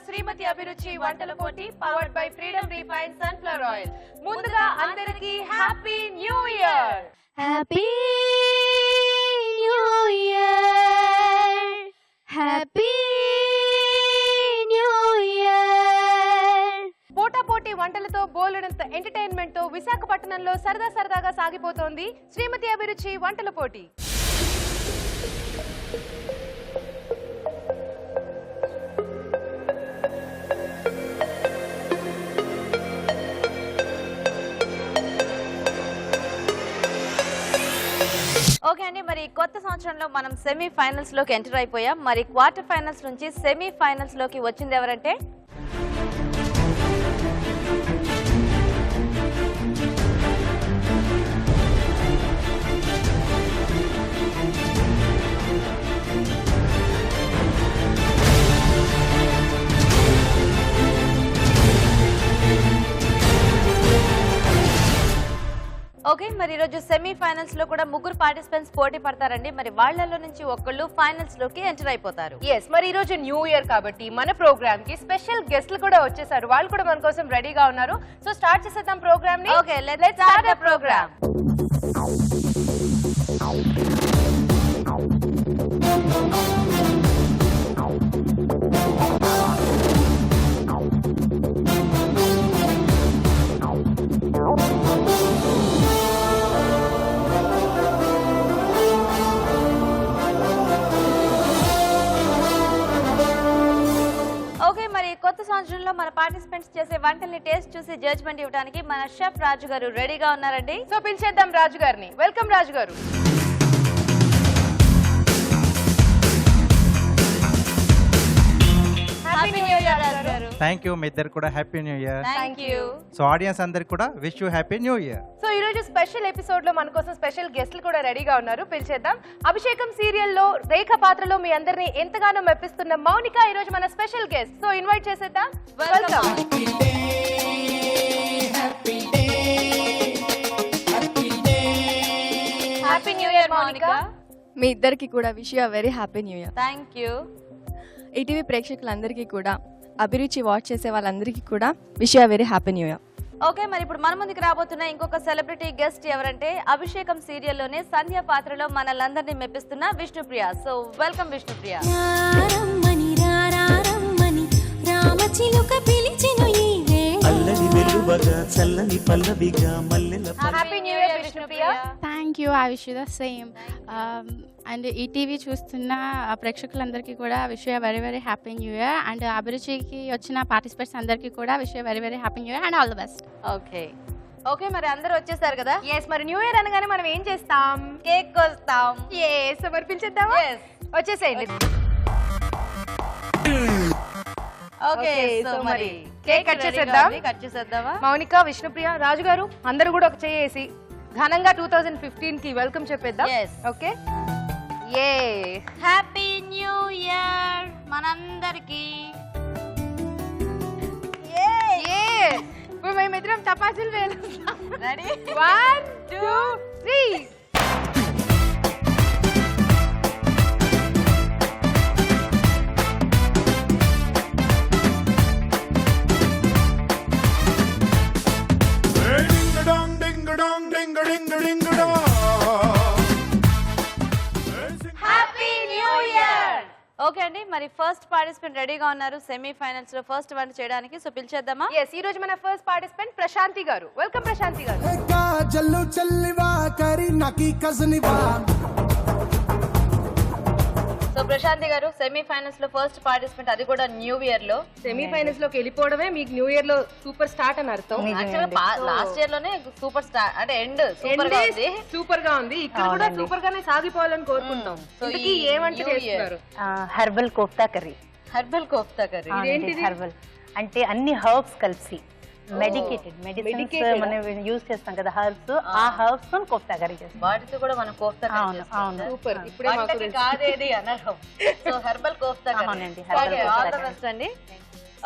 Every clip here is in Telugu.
శ్రీమతి అభిరుచి వంటల పోటీ powered by Freedom refine sunflower oil. ముందుగా అందరికీ happy new year. Happy new year. Happy new year. పోటాపోటీ వంటలతో బోలెడంత ఎంటర్టైన్మెంట్ తో విశాఖపట్నంలో సరదాగా సాగిపోతోంది శ్రీమతి అభిరుచి వంటల పోటీ. ఓకే అండి, మరి కొత్త సంవత్సరంలో మనం సెమీ ఫైనల్స్ లోకి ఎంటర్ అయిపోయాం. మరి క్వార్టర్ ఫైనల్స్ నుంచి సెమీ ఫైనల్స్ లోకి వచ్చింది ఎవరంటే ఓకే. మరి ఈరోజు సెమీ ఫైనల్స్ లో కూడా ముగ్గురు పార్టిసిపెంట్స్ పోటీ పడతారండి. మరి వాళ్ళలో నుంచి ఒకళ్ళు ఫైనల్స్ లోకి ఎంటర్ అయిపోతారు. ఎస్, మరి ఈ రోజు న్యూ ఇయర్ కాబట్టి మన ప్రోగ్రామ్ కి స్పెషల్ గెస్ట్లు కూడా వచ్చేసారు. వాళ్ళు కూడా మన కోసం రెడీగా ఉన్నారు. సో స్టార్ట్ చేసేద్దాం ప్రోగ్రామ్ ని. Okay, let's start the program. కొత్త సంవత్సరంలో మన పార్టిసిపెంట్స్ చేసే వంటల్ని టేస్ట్ చూసి జడ్జ్మెంట్ ఇవ్వడానికి మన షెఫ్ రాజు గారు రెడీగా ఉన్నారండి. సో పిలిచేద్దాం రాజు గారిని. వెల్కమ్ రాజు గారు. హ్యాపీ న్యూ ఇయర్ రాజు గారు. Thank you. మీ ఇద్దరు కూడా happy new year. Thank you. So audience అందరికి కూడా wish you happy new year. So ఈ రోజు స్పెషల్ ఎపిసోడ్ లో మన కోసం స్పెషల్ గెస్ట్లు కూడా రెడీగా ఉన్నారు. పిలిచేద్దాం. అభిషేకం సీరియల్లో రేఖ పాత్రలో మీ అందరినీ ఎంతగానో మెప్పిస్తున్న మౌనిక ఈ రోజు మన స్పెషల్ గెస్ట్. సో ఇన్వైట్ చేసేద్దాం. Welcome. Happy new year Mounika. మీ ఇద్దరికి కూడా wish you very happy new year. Thank you. ETV ప్రేక్షకులందరికీ కూడా, అభిరుచి వాచ్ చేసే వాళ్ళందరికీ కూడా wish you very happy new year. Okay, మరి ఇప్పుడు మన ముందుకు రాబోతున్న ఇంకొక సెలబ్రిటీ గెస్ట్ ఎవరంటే అభిషేకం సీరియల్లోనే సంధ్య పాత్రలో మనలందరినీ మెప్పిస్తున్న విష్ణుప్రియ. So welcome Vishnupriya. అల్లరి వెలువగా చల్లని పల్లవిగా మల్లెల happy new year Vishnupriya. Thank you. I wish you the same. And ETV చూస్తున్న ప్రేక్షకులందరికీ కూడా wish you very very happy new year. And అభిరుచికి వచ్చిన పార్టిసిపేట్స్ అందరికీ కూడా wish you very very happy new year and all the best. Okay okay, మరి అందరూ వచ్చేసారు కదా. ఎస్, మరి న్యూ ఇయర్ అనగానే మనం ఏం చేస్తాం? కేక్ కోస్తాం. ఎస్, మరి పిలిచేద్దామా? వచ్చేసేయండి. ఓకే, సో మరి కేక్ కట్ చేసేద్దాం. కట్ చేసేద్దామా? మౌనిక, విష్ణుప్రియ, రాజు గారు అందరూ కూడా ఒక చేసి ఘనంగా 2015 కి వెల్కమ్ చెప్పేద్దాం. Okay. A happy new year మనందరికి. ఇప్పుడు మేమిద్దరం తపాసులు వేలుస్తాం. రెడీ? 1 2 3. ఓకే అండి, మరి ఫస్ట్ పార్టిసిపెంట్ రెడీగా ఉన్నారు సెమీ ఫైనల్స్ లో ఫస్ట్ వన్ చేయడానికి. సో పిలిచేద్దామా? ఎస్, ఈ రోజు మన ఫస్ట్ పార్టిసిపెంట్ ప్రశాంతి గారు. వెల్కమ్ ప్రశాంతి గారు. సో ప్రశాంతి గారు, సెమీ ఫైనల్స్ లో ఫస్ట్ పార్టిసిపెంట్, అది కూడా న్యూ ఇయర్ లో. సెమీ ఫైనల్స్ లోకి వెళ్ళిపోవడమే మీకు న్యూ ఇయర్ లో సూపర్ స్టార్ట్ అని అర్థం. లాస్ట్ ఇయర్ లోనే సూపర్ స్టార్ అంటే ఎండ్ సూపర్ గా ఉంది. ఇక్కడ కూడా సూపర్ గానే సాగిపోవాలని కోరుకుంటాం. ఇంతకీ ఏమంటే చేస్తున్నారు? Herbal kofta curry. Herbal kofta curry ఏంటిది? హెర్బల్ అంటే అన్ని హర్బ్స్ కలిసి మెడికేటెడ్ మెడిసిన్స్ మనం యూజ్ చేస్తాం కదా హర్బ్స్, ఆ హర్బ్స్ తో కోఫ్తా కర్రీ చేస్తాం. వాటితో కూడా మనం కోఫ్తా కర్రీ చేస్తాం. సూపర్. ఇప్పుడే మాకు కాదేది అనడం. So herbal kofta curry. అవునండి, ఆల్ ది బెస్ట్ అండి.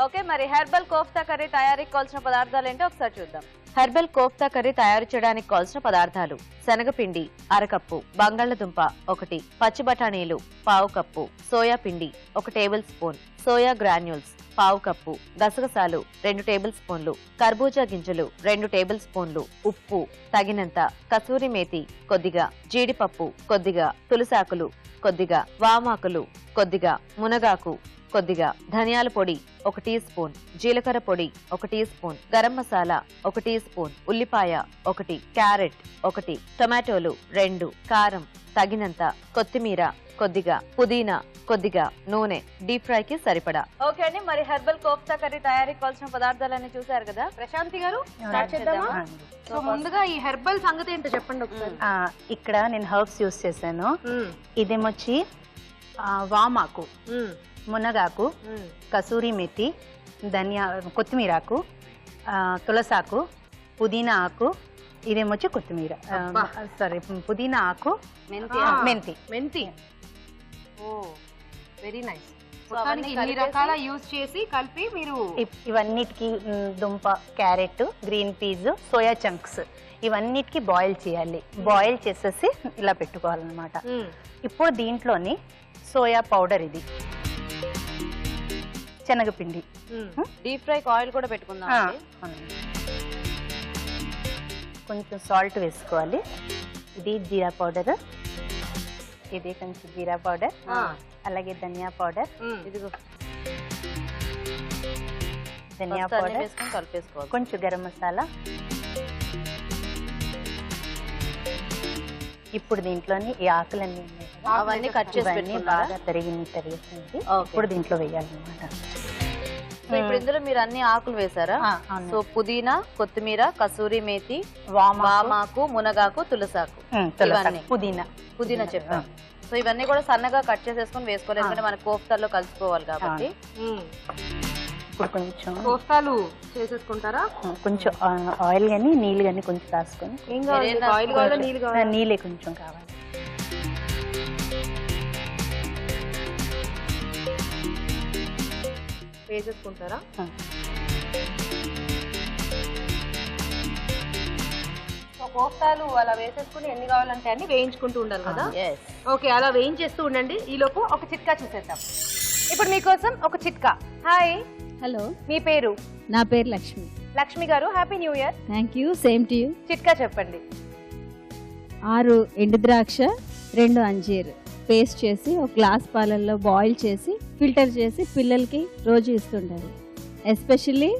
ఓకే, మరి హెర్బల్ కోఫ్తా కర్రీ తయారీకి కావాల్సిన పదార్థాలు ఏంటో ఒకసారి చూద్దాం. హెర్బల్ కోఫ్తా కర్రీ తయారు చేయడానికి కావాల్సిన పదార్థాలు: శనగపిండి అరకప్పు, బంగాళదుంప 1, పచ్చి బఠానీలు పావు కప్పు, సోయా పిండి 1 టేబుల్ స్పూన్, సోయా గ్రాన్యూల్స్ పావు కప్పు, గసగసాలు 2 టేబుల్ స్పూన్లు, కర్బూజా గింజలు 2 టేబుల్ స్పూన్లు, ఉప్పు తగినంత, కసూరి మేతి కొద్దిగా, జీడిపప్పు కొద్దిగా, తులసాకులు కొద్దిగా, వామాకులు కొద్దిగా, మునగాకు కొద్దిగా, ధనియాల పొడి 1 టీ స్పూన్, జీలకర్ర పొడి 1 teaspoon, garam masala 1 teaspoon, ఉల్లిపాయ 1, క్యారెట్ 1, టొమాటోలు 2, కారం తగినంత, కొత్తిమీర కొద్దిగా, పుదీనా కొద్దిగా, నూనె డీప్ ఫ్రై కి సరిపడా. ఓకే అండి, మరి హెర్బల్ కోఫ్తా కర్రీ తయారీకి కావాల్సిన పదార్థాలన్నీ చూసారు కదా. ప్రశాంతి గారు స్టార్ట్ చేద్దామా? సో ముందుగా ఈ హెర్బల్ సంగతి ఏంటో చెప్పండి ఒకసారి. ఇక్కడ నేను హర్బ్స్ యూస్ చేశాను. ఇదేమొచ్చి వామాకు, మునగాకు, కసూరి మెతి, కొత్తిమీరాకు, తులసాకు, పుదీనా ఆకు, ఇదేమొచ్చి కొత్తిమీర, సారీ పుదీనా ఆకు, మెంతి. Oh very nice. మొత్తానికి ఇన్ని రకాల యూజ్ చేసి కలిపి మీరు ఇవన్నిటికి దుంప, carrot, green peas, soya chunks ఇవన్నిటికి బాయిల్ చేయాలి. బాయిల్ చేసేసి ఇలా పెట్టుకోవాలన్నమాట. ఇప్పుడు దీంట్లోని సోయా పౌడర్, ఇది శనగపిండి, డీప్ ఫ్రై ఆయిల్ కూడా పెట్టుకుందాం. కొంచెం సాల్ట్ వేసుకోవాలి. ఇది జీరా పౌడర్, ఇది కొంచెం జీరా పౌడర్, అలాగే ధనియా పౌడర్, ఇదిగో ధనియా పౌడర్, కలిపేసుకోవాలి. కొంచెం గరం మసాలా. ఇప్పుడు దీంట్లోని ఈ ఆకులన్నీ ఉన్నాయి కదా, అవన్నీ కట్ చేసి ఇవన్నీ బాగా తరిగేసింది. ఇప్పుడు దీంట్లో వేయాలన్నమాట. సో ఇప్పుడు ఇందులో మీరు అన్ని ఆకులు వేసారా? సో పుదీనా, కొత్తిమీర, కసూరి మేతి, వామాకు, మునగాకు, తులసాకు, ఇవన్నీ పుదీనా చెప్పాను. సో ఇవన్నీ కూడా సన్నగా కట్ చేసేసుకొని వేసుకోవాలి, ఎందుకంటే మన కోఫ్తాల్లో కలుసుకోవాలి కాబట్టి. ఇప్పుడు కొంచెం కోఫ్తాలు చేసేసుకుంటారా? కొంచెం ఆయిల్ గానీ నీళ్ళు గానీ కొంచెం రాసుకొని, నీళ్ళే కొంచెం కావాలి. వేసేసుకుంటారా? కోఫ్తాలు అలా వేసేసుకుని ఎన్ని కావాలంటే అన్ని వేయించుకుంటూ ఉండాలి కదా. ఓకే, అలా వేయించేస్తూ ఉండండి. ఈలోపు ఒక చిట్కా చూసేద్దాం. ఇప్పుడు మీకోసం ఒక చిట్కా. హాయ్, హలో, మీ పేరు? నా పేరు లక్ష్మి. లక్ష్మి గారు, happy new year. Thank you, same to you. చిట్కా చెప్పండి. 6 ఎండు ద్రాక్ష, 2 అంజీర్ పేస్ట్ చేసి ఒక గ్లాస్ పాలల్లో బాయిల్ చేసి ఫిల్టర్ చేసి పిల్లలకి రోజు ఇస్తుంటారు. ఎస్పెషల్లీ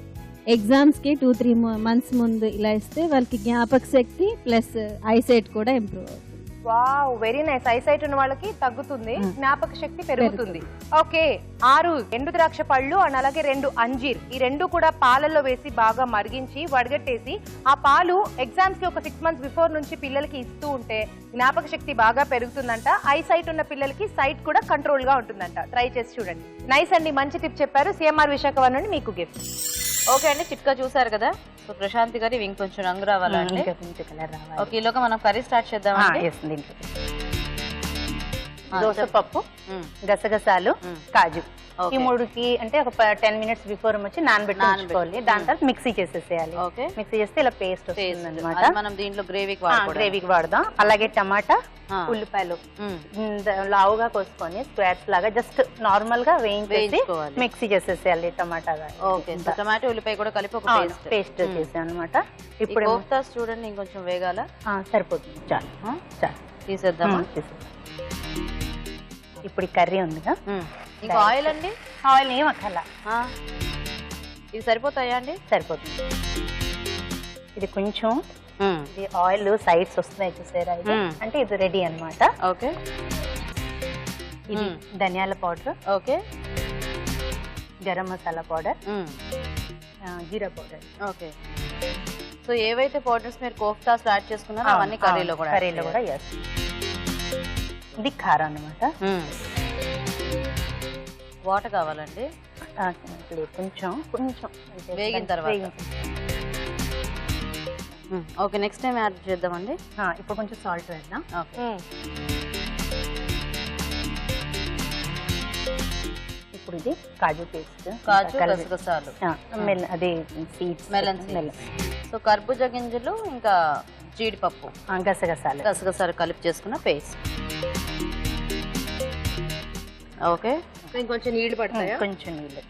ఎగ్జామ్స్కి 2-3 మంత్స్ ముందు ఇలా ఇస్తే వాళ్ళకి జ్ఞాపక శక్తి ప్లస్ ఐసైట్ కూడా ఇంప్రూవ్ అవుతుంది. Wow, very nice. ఐసైట్ ఉన్న వాళ్ళకి తగ్గుతుంది, జ్ఞాపక శక్తి పెరుగుతుంది. ఓకే, 6 ఎండు ద్రాక్ష పళ్ళు అండ్ అలాగే 2 అంజీర్, ఈ 2 కూడా పాలల్లో వేసి బాగా మరిగించి వడగట్టేసి ఆ పాలు ఎగ్జామ్స్ కి ఒక 6 మంత్స్ బిఫోర్ నుంచి పిల్లలకి ఇస్తూ ఉంటే జ్ఞాపక శక్తి బాగా పెరుగుతుందంట. ఐసైట్ ఉన్న పిల్లలకి సైట్ కూడా కంట్రోల్ గా ఉంటుందంట. ట్రై చేసి చూడండి. నైస్ అండి, మంచి టిప్ చెప్పారు. సిఎంఆర్ విశాఖపట్నం నుండి మీకు గిఫ్ట్. ఓకే అండి, చిట్కా చూసారు కదా. సో ప్రశాంతి గారు ఇవి ఇంకొంచెం రంగు రావాలండి. ఓకే, ఈలోగా మనం కర్రీ స్టార్ట్ చేద్దామండి. దోసపప్పు, గసగసాలు, కాజు, ఈ 3కి అంటే ఒక 10 మినిట్స్ బిఫోర్ వచ్చి నానబెట్టుకోవాలి. దాని తర్వాత మిక్సీ చేసేసేయాలి. మిక్సీ చేస్తే ఇలా పేస్ట్ వస్తుంది అన్నమాట. మనం దీంట్లో గ్రేవీకి వాడదాం. అలాగే టమాటా, ఉల్లిపాయలు లావుగా కోసుకొని స్క్వేర్స్ లాగా జస్ట్ నార్మల్ గా వేయించేసి మిక్సీ చేసేసేయాలి టమాటా. ఓకే, టమాటో ఉల్లిపాయ కూడా కలిపి ఒక పేస్ట్ చేసాం అనమాట. ఇప్పుడు కోఫ్తాస్ చూడండి, ఇంకొంచెం వేగాల. సరిపోతుంది, చాలు తీసేద్దామా? ఇప్పుడు ఈ కర్రీ ఉందిగా, ఇంకా ఆయిల్ అండి? ఆయిల్ ఏం అక్కర్లా, ఇవి సరిపోతాయా అండి? సరిపోతుంది. ఇది కొంచెం ఇది ఆయిల్ సైడ్స్ వస్తున్నాయి చూసారా, ఇది అంటే ఇది రెడీ అన్నమాట. ఓకే, ఇది ధనియాల powder, okay, garam masala powder, jeera powder. Okay, so ఏవైతే పౌడర్స్ మీరు కోఫ్తా స్టార్ట్ చేసుకున్నారో అవన్నీ కర్రీలో కూడా ఇది కారం అన్నమాట. వాటర్ కావాలండి కొంచెం వేగిన తర్వాత. ఓకే, నెక్స్ట్ టైం యాడ్ చేద్దామండి. ఇప్పుడు కొంచెం సాల్ట్ వేద్దాం. ఓకే, ఇప్పుడు ఇది కాజు పేస్ట్, కాజు గసగసాలు, అదే సీడ్స్, మెలన్ సో కర్బూజా గింజలు, ఇంకా జీడిపప్పు, గసగసాలు గసగసాలు కలిపి చేసుకున్న పేస్ట్. ఓకే, ఇంకొంచెం నీళ్లు పడతాయా? కొంచెం నీళ్ళు.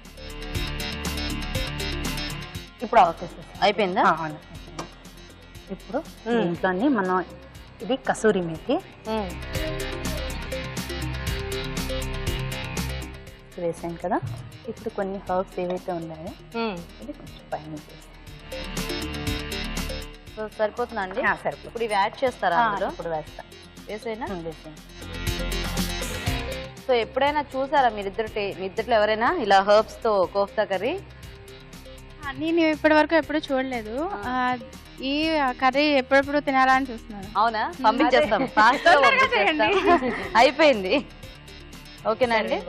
ఇప్పుడు అయిపోయిందా? ఇప్పుడు దీంట్లోని మనం ఇది కసూరి మేతి వేసాం కదా. ఇప్పుడు కొన్ని హర్బ్స్ ఏవైతే ఉన్నాయో ఇది కొంచెం పైన సో సరిపోతుందా అండి? సరిపోతుంది. ఇప్పుడు ఇవి యాడ్ చేస్తారా అందులో? ఇప్పుడు వేస్తాం. వేసేనా? వేసాం. సో ఎప్పుడైనా చూసారా మీరిద్దరిలో ఎవరైనా ఇలా హర్బ్స్ తో కోఫ్తా కర్రీ? నేను ఇప్పటి వరకు ఎప్పుడు చూడలేదు. ఈ కర్రీ ఎప్పుడెప్పుడు తినాలని చూస్తున్నాను. అవునా? పంపించేస్తాం, ఫాస్ట్ గా పంపించేస్తాం. అయిపోయింది. ఓకేనా అండి?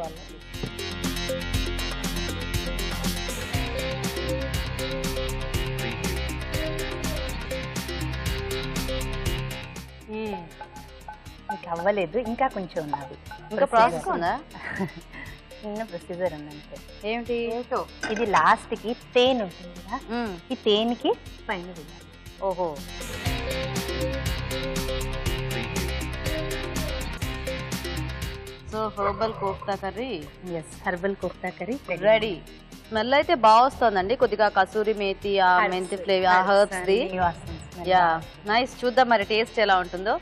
ఇంకా అవ్వలేదు, ఇంకా కొంచెం ఉన్నది. ఇంకా ప్రాసెస్ ఉందా? చిన్న ప్రొసీజర్ ఉందంటే. ఏమిటి? ఇది లాస్ట్ కి తేనె ఉంటుంది కదా, ఈ తేనెకి పైన వేయాలి. ఓహో, so herbal kofta curry herbal kofta curry ready. Smell అయితే బాగా వస్తుందండి. కొద్దిగా కసూరి మేతి, ఆ మెంతి ఫ్లేవర్, ఆ హర్బ్స్ ది. Yeah, nice. చూద్దాం మరి టేస్ట్ ఎలా ఉంటుందో.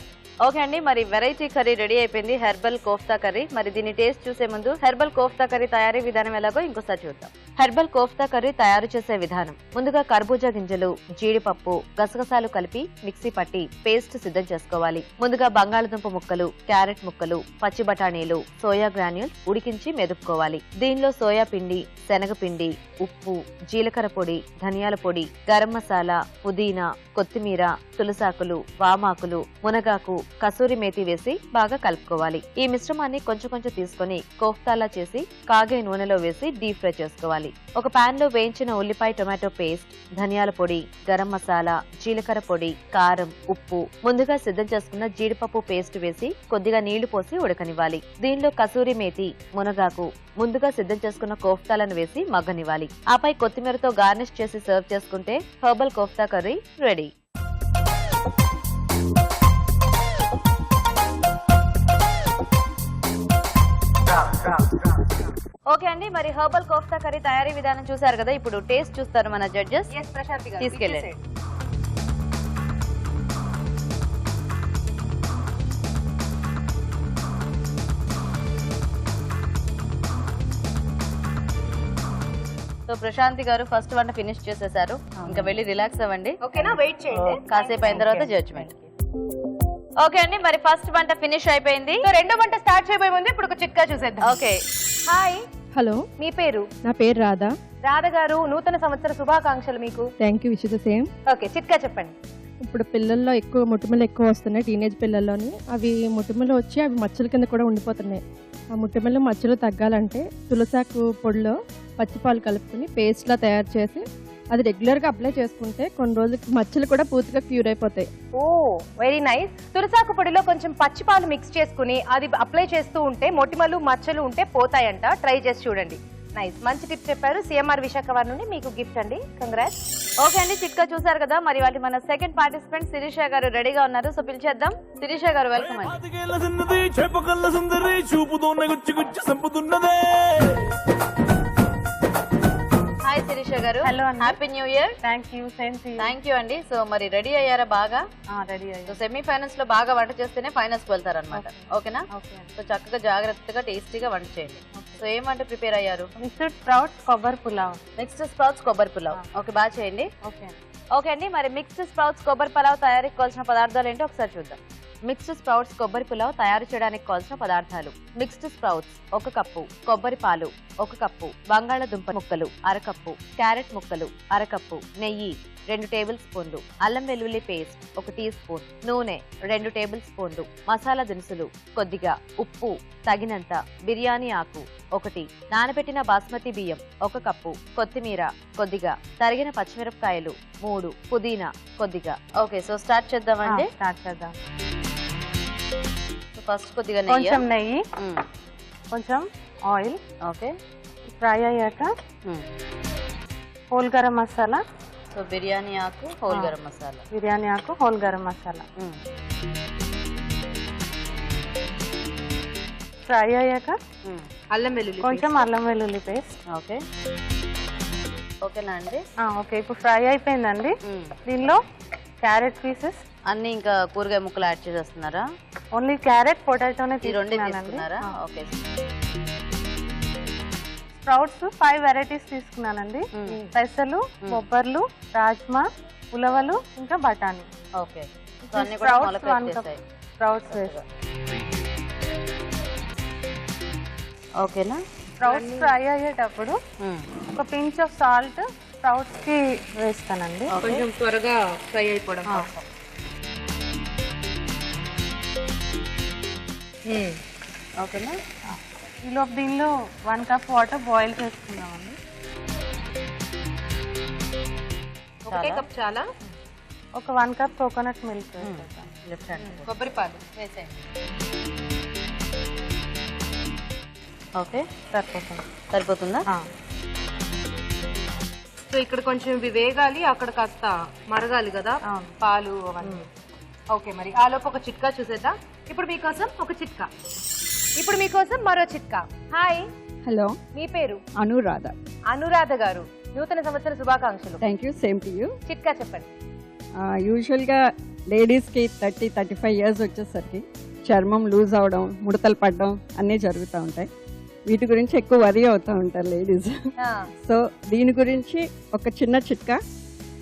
ఓకే అండి, మరి వెరైటీ కర్రీ రెడీ అయిపోయింది, హెర్బల్ కోఫ్తా కర్రీ. మరి దీని టేస్ట్ చూసే ముందు హెర్బల్ కోఫ్తా కర్రీ తయారీ విధానం ఎలాగో ఇంకోసారి చూద్దాం. హెర్బల్ కోఫ్తా కర్రీ తయారు చేసే విధానం: ముందుగా కర్బూజా గింజలు, జీడిపప్పు, గసగసాలు కలిపి మిక్సీ పట్టి పేస్ట్ సిద్ధం చేసుకోవాలి. ముందుగా బంగాళదుంప ముక్కలు, క్యారెట్ ముక్కలు, పచ్చి బఠానీలు, సోయా గ్రాన్యూల్స్ ఉడికించి మెదుపుకోవాలి. దీనిలో సోయా పిండి, శనగపిండి, ఉప్పు, జీలకర్ర పొడి, ధనియాల పొడి, గరం మసాలా, పుదీనా, కొత్తిమీర, తులసాకులు, వామాకులు, మునగాకు, కసూరి మేతి వేసి బాగా కలుపుకోవాలి. ఈ మిశ్రమాన్ని కొంచెం కొంచెం తీసుకొని కోఫ్తాలా చేసి కాగే నూనెలో వేసి డీప్ ఫ్రై చేసుకోవాలి. ఒక పాన్ లో వేయించిన ఉల్లిపాయ, టొమాటో పేస్ట్, ధనియాల పొడి, గరం మసాలా, జీలకర్ర పొడి, కారం, ఉప్పు, ముందుగా సిద్ధం చేసుకున్న జీడిపప్పు పేస్ట్ వేసి కొద్దిగా నీళ్లు పోసి ఉడకనివ్వాలి. దీనిలో కసూరి మేతి, మునగాకు, ముందుగా సిద్ధం చేసుకున్న కోఫ్తాలను వేసి మగ్గనివ్వాలి. ఆపై కొత్తిమీరతో గార్నిష్ చేసి సర్వ్ చేసుకుంటే herbal kofta curry ready. Okay అండి, మరి హెర్బల్ కోఫ్తా కర్రీ తయారీ విధానం చూసారు కదా. ఇప్పుడు టేస్ట్ చూస్తారు మన జడ్జెస్. తీసుకెళ్ళండి. సో ప్రశాంతి గారు ఫస్ట్ వంట ఫినిష్ చేసేసారు, ఇంకా వెళ్ళి రిలాక్స్ అవ్వండి. ఓకేనా? వెయిట్ చేయండి, కాసేపు అయిన తర్వాత జడ్జ్మెంట్. ఓకే అండి, మరి ఫస్ట్ వంట ఫినిష్ అయిపోయింది. సో రెండో వంట స్టార్ట్ చేయబోయే ముందు ఇప్పుడు ఒక చిట్కా చూసేద్దాం. ఓకే, హాయ్, హలో, మీ పేరు? నా పేరు రాధా. రాధ గారు, నూతన సంవత్సర శుభాకాంక్షలు మీకు. Thank you, wish the same. Okay, చిట్కా చెప్పండి. ఇప్పుడు పిల్లల్లో ఎక్కువ ముట్టుమలు ఎక్కువ వస్తున్నాయి, టీనేజ్ పిల్లల్లోని. అవి ముట్టుమలు వచ్చి అవి మచ్చల కింద కూడా ఉండిపోతున్నాయి. ఆ ముట్టుమలు మచ్చలు తగ్గాలంటే తులసాకు పొడిలో పచ్చిపాలు కలుపుకొని పేస్ట్లా తయారు చేసి అది రెగ్యులర్గా అప్లై చేసుకుంటే కొన్ని రోజులకి మచ్చలు కూడా పూర్తిగా క్యూర్ అయిపోతాయి. ఓ, వెరీ నైస్. తులసాకు పొడిలో కొంచెం పచ్చిపాలు మిక్స్ చేసుకుని అది అప్లై చేస్తూ ఉంటే మొటిమలు, మచ్చలు ఉంటే పోతాయంట. ట్రై చేసి చూడండి. నైస్, మంచి టిప్ చెప్పారు. సిఎంఆర్ విశాఖపట్నం నుండి మీకు గిఫ్ట్ అండి. కంగ్రాట్స్. ఓకే అండి, చిట్కా చూసారు కదా. మరి వాళ్ళకి మన సెకండ్ పార్టిసిపెంట్ శిరీష గారు రెడీగా ఉన్నారు. సో పిలిచేద్దాం. శిరీష గారు, వెల్కమ్ అండి. హాయ్ శిరీష గారు. Hello, happy new year. Thank you, same to you. Thank you అండి. సో మరి రెడీ అయ్యారా బాగా? రెడీ సో సెమీ ఫైనల్స్ లో బాగా వంట చేస్తేనే ఫైనల్స్ కి వెళ్తారనమాట. ఓకేనా? సో చక్కగా జాగ్రత్తగా టేస్టీగా వంట చేయండి. సో ఏం వంట ప్రిపేర్ అయ్యారు? మిక్స్డ్ స్ప్రౌట్స్ కొబ్బరి పులావ్. మిక్స్డ్ స్ప్రౌట్స్ కొబ్బరి పులావ్. ఓకే, బాగా చేయండి. ఓకే ఓకే అండి, మరి మిక్స్డ్ స్ప్రౌట్స్ కొబ్బరి పులావ్ తయారీకి కావాల్సిన పదార్థాలు ఏంటో ఒకసారి చూద్దాం. మిక్స్డ్ స్ప్రౌట్స్ కొబ్బరి పులావ్ తయారు చేయడానికి కావాల్సిన పదార్థాలు: మిక్స్డ్ స్ప్రౌట్స్ 1 కప్పు, కొబ్బరి పాలు 1 కప్పు, బంగాళదుంప ముక్కలు 1/2 కప్పు, క్యారెట్ ముక్కలు 1/2 కప్పు, నెయ్యి 2 టేబుల్ స్పూన్లు, అల్లం వెల్లుల్లి పేస్ట్ 1 టీ స్పూన్, నూనె 2 టేబుల్ స్పూన్లు, మసాలా దినుసులు కొద్దిగా, ఉప్పు తగినంత, బిర్యానీ ఆకు 1, నానబెట్టిన బాస్మతి బియ్యం 1 కప్పు, కొత్తిమీర కొద్దిగా, తరిగిన పచ్చిమిరపకాయలు 3, పుదీనా కొద్దిగా. ఓకే, సో స్టార్ట్ చేద్దామండి. స్టార్ట్ చేద్దాం. ఫస్ట్ కొద్దిగా కొంచెం నెయ్యి, కొంచెం ఆయిల్. ఓకే, ఫ్రై అయ్యాక హోల్ గరం మసాలా, సో బిర్యానీ ఆకు, హోల్ గరం మసాలా, బిర్యానీ ఆకు, హోల్ గరం మసాలా. ఫ్రై అయ్యాక అల్లం వెల్లుల్లి కొంచెం అల్లం వెల్లుల్లి పేస్ట్. ఓకే, ఓకేనా అండి? ఓకే, ఇప్పుడు ఫ్రై అయిపోయిందండి. దీనిలో క్యారెట్ పీసెస్ అన్ని ఇంకా కూరగాయ ముక్కలు యాడ్ చేసేస్తున్నారా? ఓన్లీ క్యారెట్ పొటాటోనే ఈ రెండే తీసుకున్నానండి. తీసుకున్నారా? ఓకే. స్ప్రౌట్స్ 5 వెరైటీస్ తీసుకున్నానండి. పెసలు, బొబ్బర్లు, రాజ్మా, ఉలవలు, ఇంకా బఠానీ. ఓకే, సో అన్ని కూడా మొలకెత్తేసాయి. స్ప్రౌట్స్ వేసి ఓకేనా? స్ప్రౌట్స్ ఫ్రై అయ్యేటప్పుడు ఒక పించ్ ఆఫ్ సాల్ట్ స్ప్రౌట్స్ కి వేస్తానండి. కొంచెం త్వరగా ఫ్రై అయిపోవడం కోసం. ఓకేనా? ఈలోపు దీనిలో 1 కప్ వాటర్ బాయిల్ చేసుకుందామండి. ఒకటే కప్ చాలా? ఒక 1 cup coconut milk left hand. కొబ్బరి పాలు వేసేయండి. ఓకే, సరిపోతుంది. సరిపోతుందా? సో ఇక్కడ కొంచెం ఇవి వేగాలి, అక్కడ కాస్త మరగాలి కదా పాలు అవన్నీ. ఓకే, మరి ఆలోపు ఒక చిట్కా చూసేద్దాం. ఇప్పుడు మీకోసం మరో చిట్కా. హాయ్, హలో, మీ పేరు? అనురాధ. అనురాధ గారు, నూతన సంవత్సర శుభాకాంక్షలు. Thank you, same to you. చిట్కా చెప్పండి. యూజువల్గా లేడీస్కి 30-35 ఇయర్స్ వచ్చేసరికి చర్మం లూజ్ అవడం, ముడతలు పడడం అన్నీ జరుగుతూ ఉంటాయి. వీటి గురించి ఎక్కువ వరి అవుతూ ఉంటారు లేడీస్. సో దీని గురించి ఒక చిన్న చిట్కా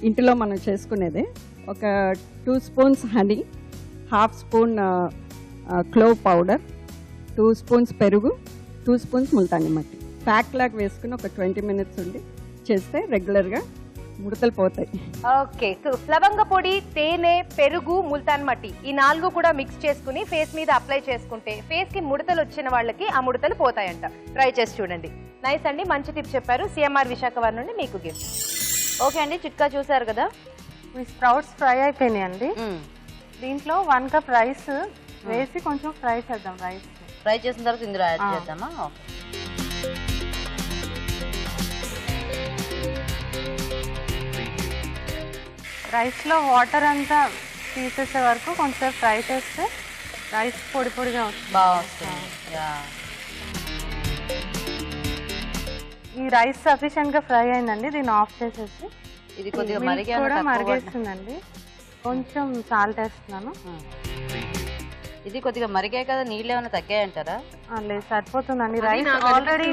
ఇంటిలో మనం చేసుకునేది. ఒక 2 spoons honey, 1/2 spoon clove powder, 2 spoons పెరుగు, 2 స్పూన్స్ ముల్తాని మట్టి ప్యాక్ లాగా వేసుకుని ఒక 20 మినిట్స్ ఉండి చేస్తే రెగ్యులర్గా ముడతలు పోతాయి. ఓకే, లవంగ పొడి, తేనె, పెరుగు, ముల్తాన్ మట్టి ఈ 4 కూడా మిక్స్ చేసుకుని ఫేస్ మీద అప్లై చేసుకుంటే ఫేస్ కి ముడతలు వచ్చిన వాళ్ళకి ఆ ముడతలు పోతాయంట. ట్రై చేసి చూడండి. నైస్ అండి, మంచి టిప్ చెప్పారు. సిఎంఆర్ విశాఖవారి నుండి మీకు గిఫ్ట్. ఓకే అండి, చిట్కా చూసారు కదా? ఈ స్ప్రౌట్స్ ఫ్రై అయిపోయినాయండి. దీంట్లో 1 కప్ రైస్ వేసి కొంచెం ఫ్రై చేద్దాం. రైస్ ఫ్రై చేసిన తర్వాత ఇందులో యాడ్ చేద్దామా? ఓకే. రైస్లో వాటర్ అంతా తీసేసే వరకు కొంచెం ఫ్రై చేస్తే రైస్ పొడి పొడిగా వస్తుంది. బాగా వస్తుంది. ఈ రైస్ సఫిషియెంట్గా ఫ్రై అయిందండి. దీన్ని ఆఫ్ చేసేసి ఇది కొద్దిగా మిల్క్ కూడా మరిగేస్తుందండి. కొంచెం సాల్ట్ వేస్తున్నాను. ఇది కొద్దిగా మరిగాయి కదా, నీళ్ళు ఏమైనా తగ్గాయంటారా? లేదు, సరిపోతుందండి. రైస్ ఆల్రెడీ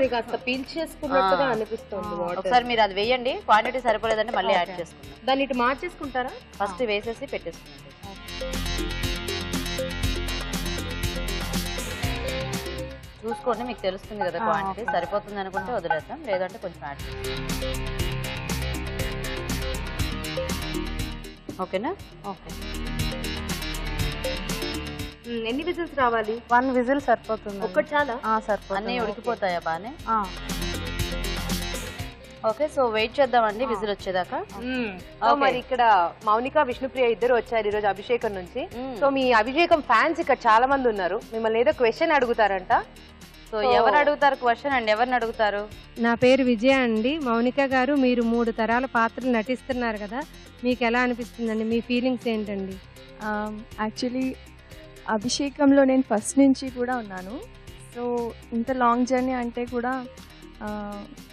పీల్చేసుకున్నట్టుగా అనిపిస్తుంది. ఒకసారి మీరు అది వేయండి. క్వాంటిటీ సరిపోలేదంటే మళ్ళీ యాడ్ చేసుకుందాం. దాన్ని ఇటు మార్చేసుకుంటారా? ఫస్ట్ వేసేసి పెట్టేసుకోండి. చూసుకోండి, మీకు తెలుస్తుంది కదా క్వాంటిటీ. సరిపోతుంది అనుకుంటే వదిలేద్దాం, లేదంటే కొంచెం యాడ్ చేస్తాం. ఓకేనా? ఓకే. ఎన్ని విజిల్స్ రావాలి? 1 విజిల్ సరిపోతుంది. ఒక్కటి చాలా? సరిపోతుంది. అన్నీ ఉడికిపోతాయా బానే? ఓకే, సో వెయిట్ చేద్దామండి విజిల్ వచ్చేదాకా. మరి ఇక్కడ మౌనిక, విష్ణుప్రియ ఇద్దరు వచ్చారు ఈరోజు అభిషేకం నుంచి. సో మీ అభిషేకం ఫ్యాన్స్ ఇక్కడ చాలా మంది ఉన్నారు. మిమ్మల్ని ఏదో క్వశ్చన్ అడుగుతారంట. సో ఎవరు అడుగుతారు క్వశ్చన్ అండి? ఎవరిని అడుగుతారు? నా పేరు విజయ అండి. మౌనిక గారు, మీరు 3 తరాల పాత్రలు నటిస్తున్నారు కదా, మీకు ఎలా అనిపిస్తుందండి? మీ ఫీలింగ్స్ ఏంటండి? యాక్చువల్లీ అభిషేకంలో నేను ఫస్ట్ నుంచి కూడా ఉన్నాను. సో ఇంత లాంగ్ జర్నీ అంటే కూడా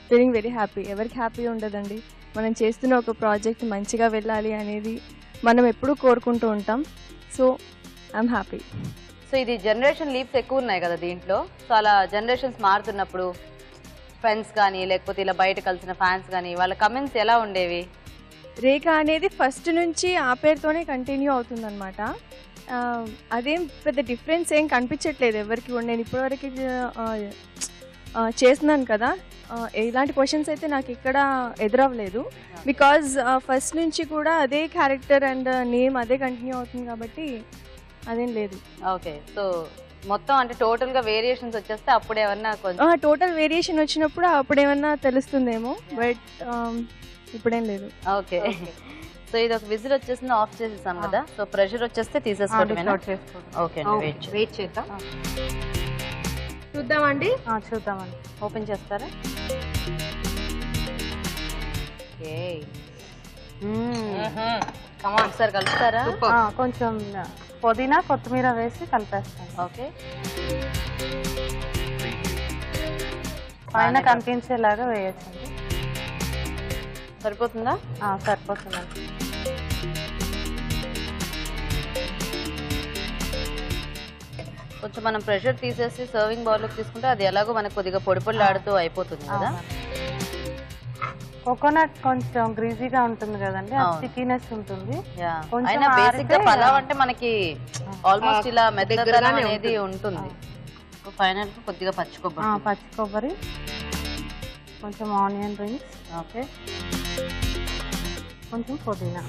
ఫీలింగ్ వెరీ హ్యాపీ. ఎవరికి హ్యాపీ ఉండదండి? మనం చేస్తున్న ఒక ప్రాజెక్ట్ మంచిగా వెళ్ళాలి అనేది మనం ఎప్పుడూ కోరుకుంటూ ఉంటాం. So I'm happy. సో ఇది జనరేషన్ లీప్స్ ఎక్కువ ఉన్నాయి కదా దీంట్లో. సో అలా జనరేషన్స్ మారుతున్నప్పుడు ఫ్రెండ్స్ కానీ లేకపోతే ఇలా బయట కలిసిన ఫ్యాన్స్ కానీ వాళ్ళ కమెంట్స్ ఎలా ఉండేవి? రేఖ అనేది ఫస్ట్ నుంచి ఆ పేరుతోనే కంటిన్యూ అవుతుందన్నమాట. అదేం పెద్ద డిఫరెన్స్ ఏం కనిపించట్లేదు ఎవరికి కూడా. నేను ఇప్పటివరకు చేస్తున్నాను కదా, ఇలాంటి క్వశ్చన్స్ అయితే నాకు ఇక్కడ ఎదురవ్వలేదు. బికాజ్ ఫస్ట్ నుంచి కూడా అదే క్యారెక్టర్ అండ్ నేమ్ అదే కంటిన్యూ అవుతుంది కాబట్టి అదేం లేదు. ఓకే, సో మొత్తం అంటే టోటల్ గా వేరియేషన్స్ వచ్చేస్తే అప్పుడు ఏమన్నా కొంచెం టోటల్ వేరియేషన్ వచ్చినప్పుడు అప్పుడు ఏమన్నా తెలుస్తుందేమో, బట్ ఇప్పుడేం లేదు. ఓకే, సో ఇది ఒక విజిల్ వచ్చేసింది, ఆఫ్ చేసేసాం కదా. సో ప్రెషర్ వచ్చేస్తే తీసేసుకోవడమేనా? ఓకే అండి, వెయిట్ చేద్దాం. చూద్దామండి. చూద్దామండి. ఓపెన్ చేస్తారా? ఒకసారి కలుపుతారా? కొంచెం పుదీనా కొత్తిమీర వేసి కలిపేస్తాను. ఓకే, పైన కనిపించేలాగా వేయచ్చండి. సరిపోతుందా? సరిపోతుందండి. కొంచెం మనం ప్రెషర్ తీసేసి సర్వింగ్ బౌల్లోకి తీసుకుంటే అది ఎలాగో మనకు కొద్దిగా పొడి పొడి ఆడుతూ అయిపోతుంది కదా. కోకోనట్ కొంచెం గ్రీజీగా ఉంటుంది కదండి, స్టికీనెస్ ఉంటుంది. అయినా బేసిక్ గా పలావ్ అంటే మనకి ఆల్మోస్ట్ ఇలా మెత్తదనం అనేది ఉంటుంది. ఫైనల్ గా కొద్దిగా పచ్చి కొబ్బరి, కొంచెం ఆనియన్ రింగ్స్, ఓకే, కొంచెం పుదీనా.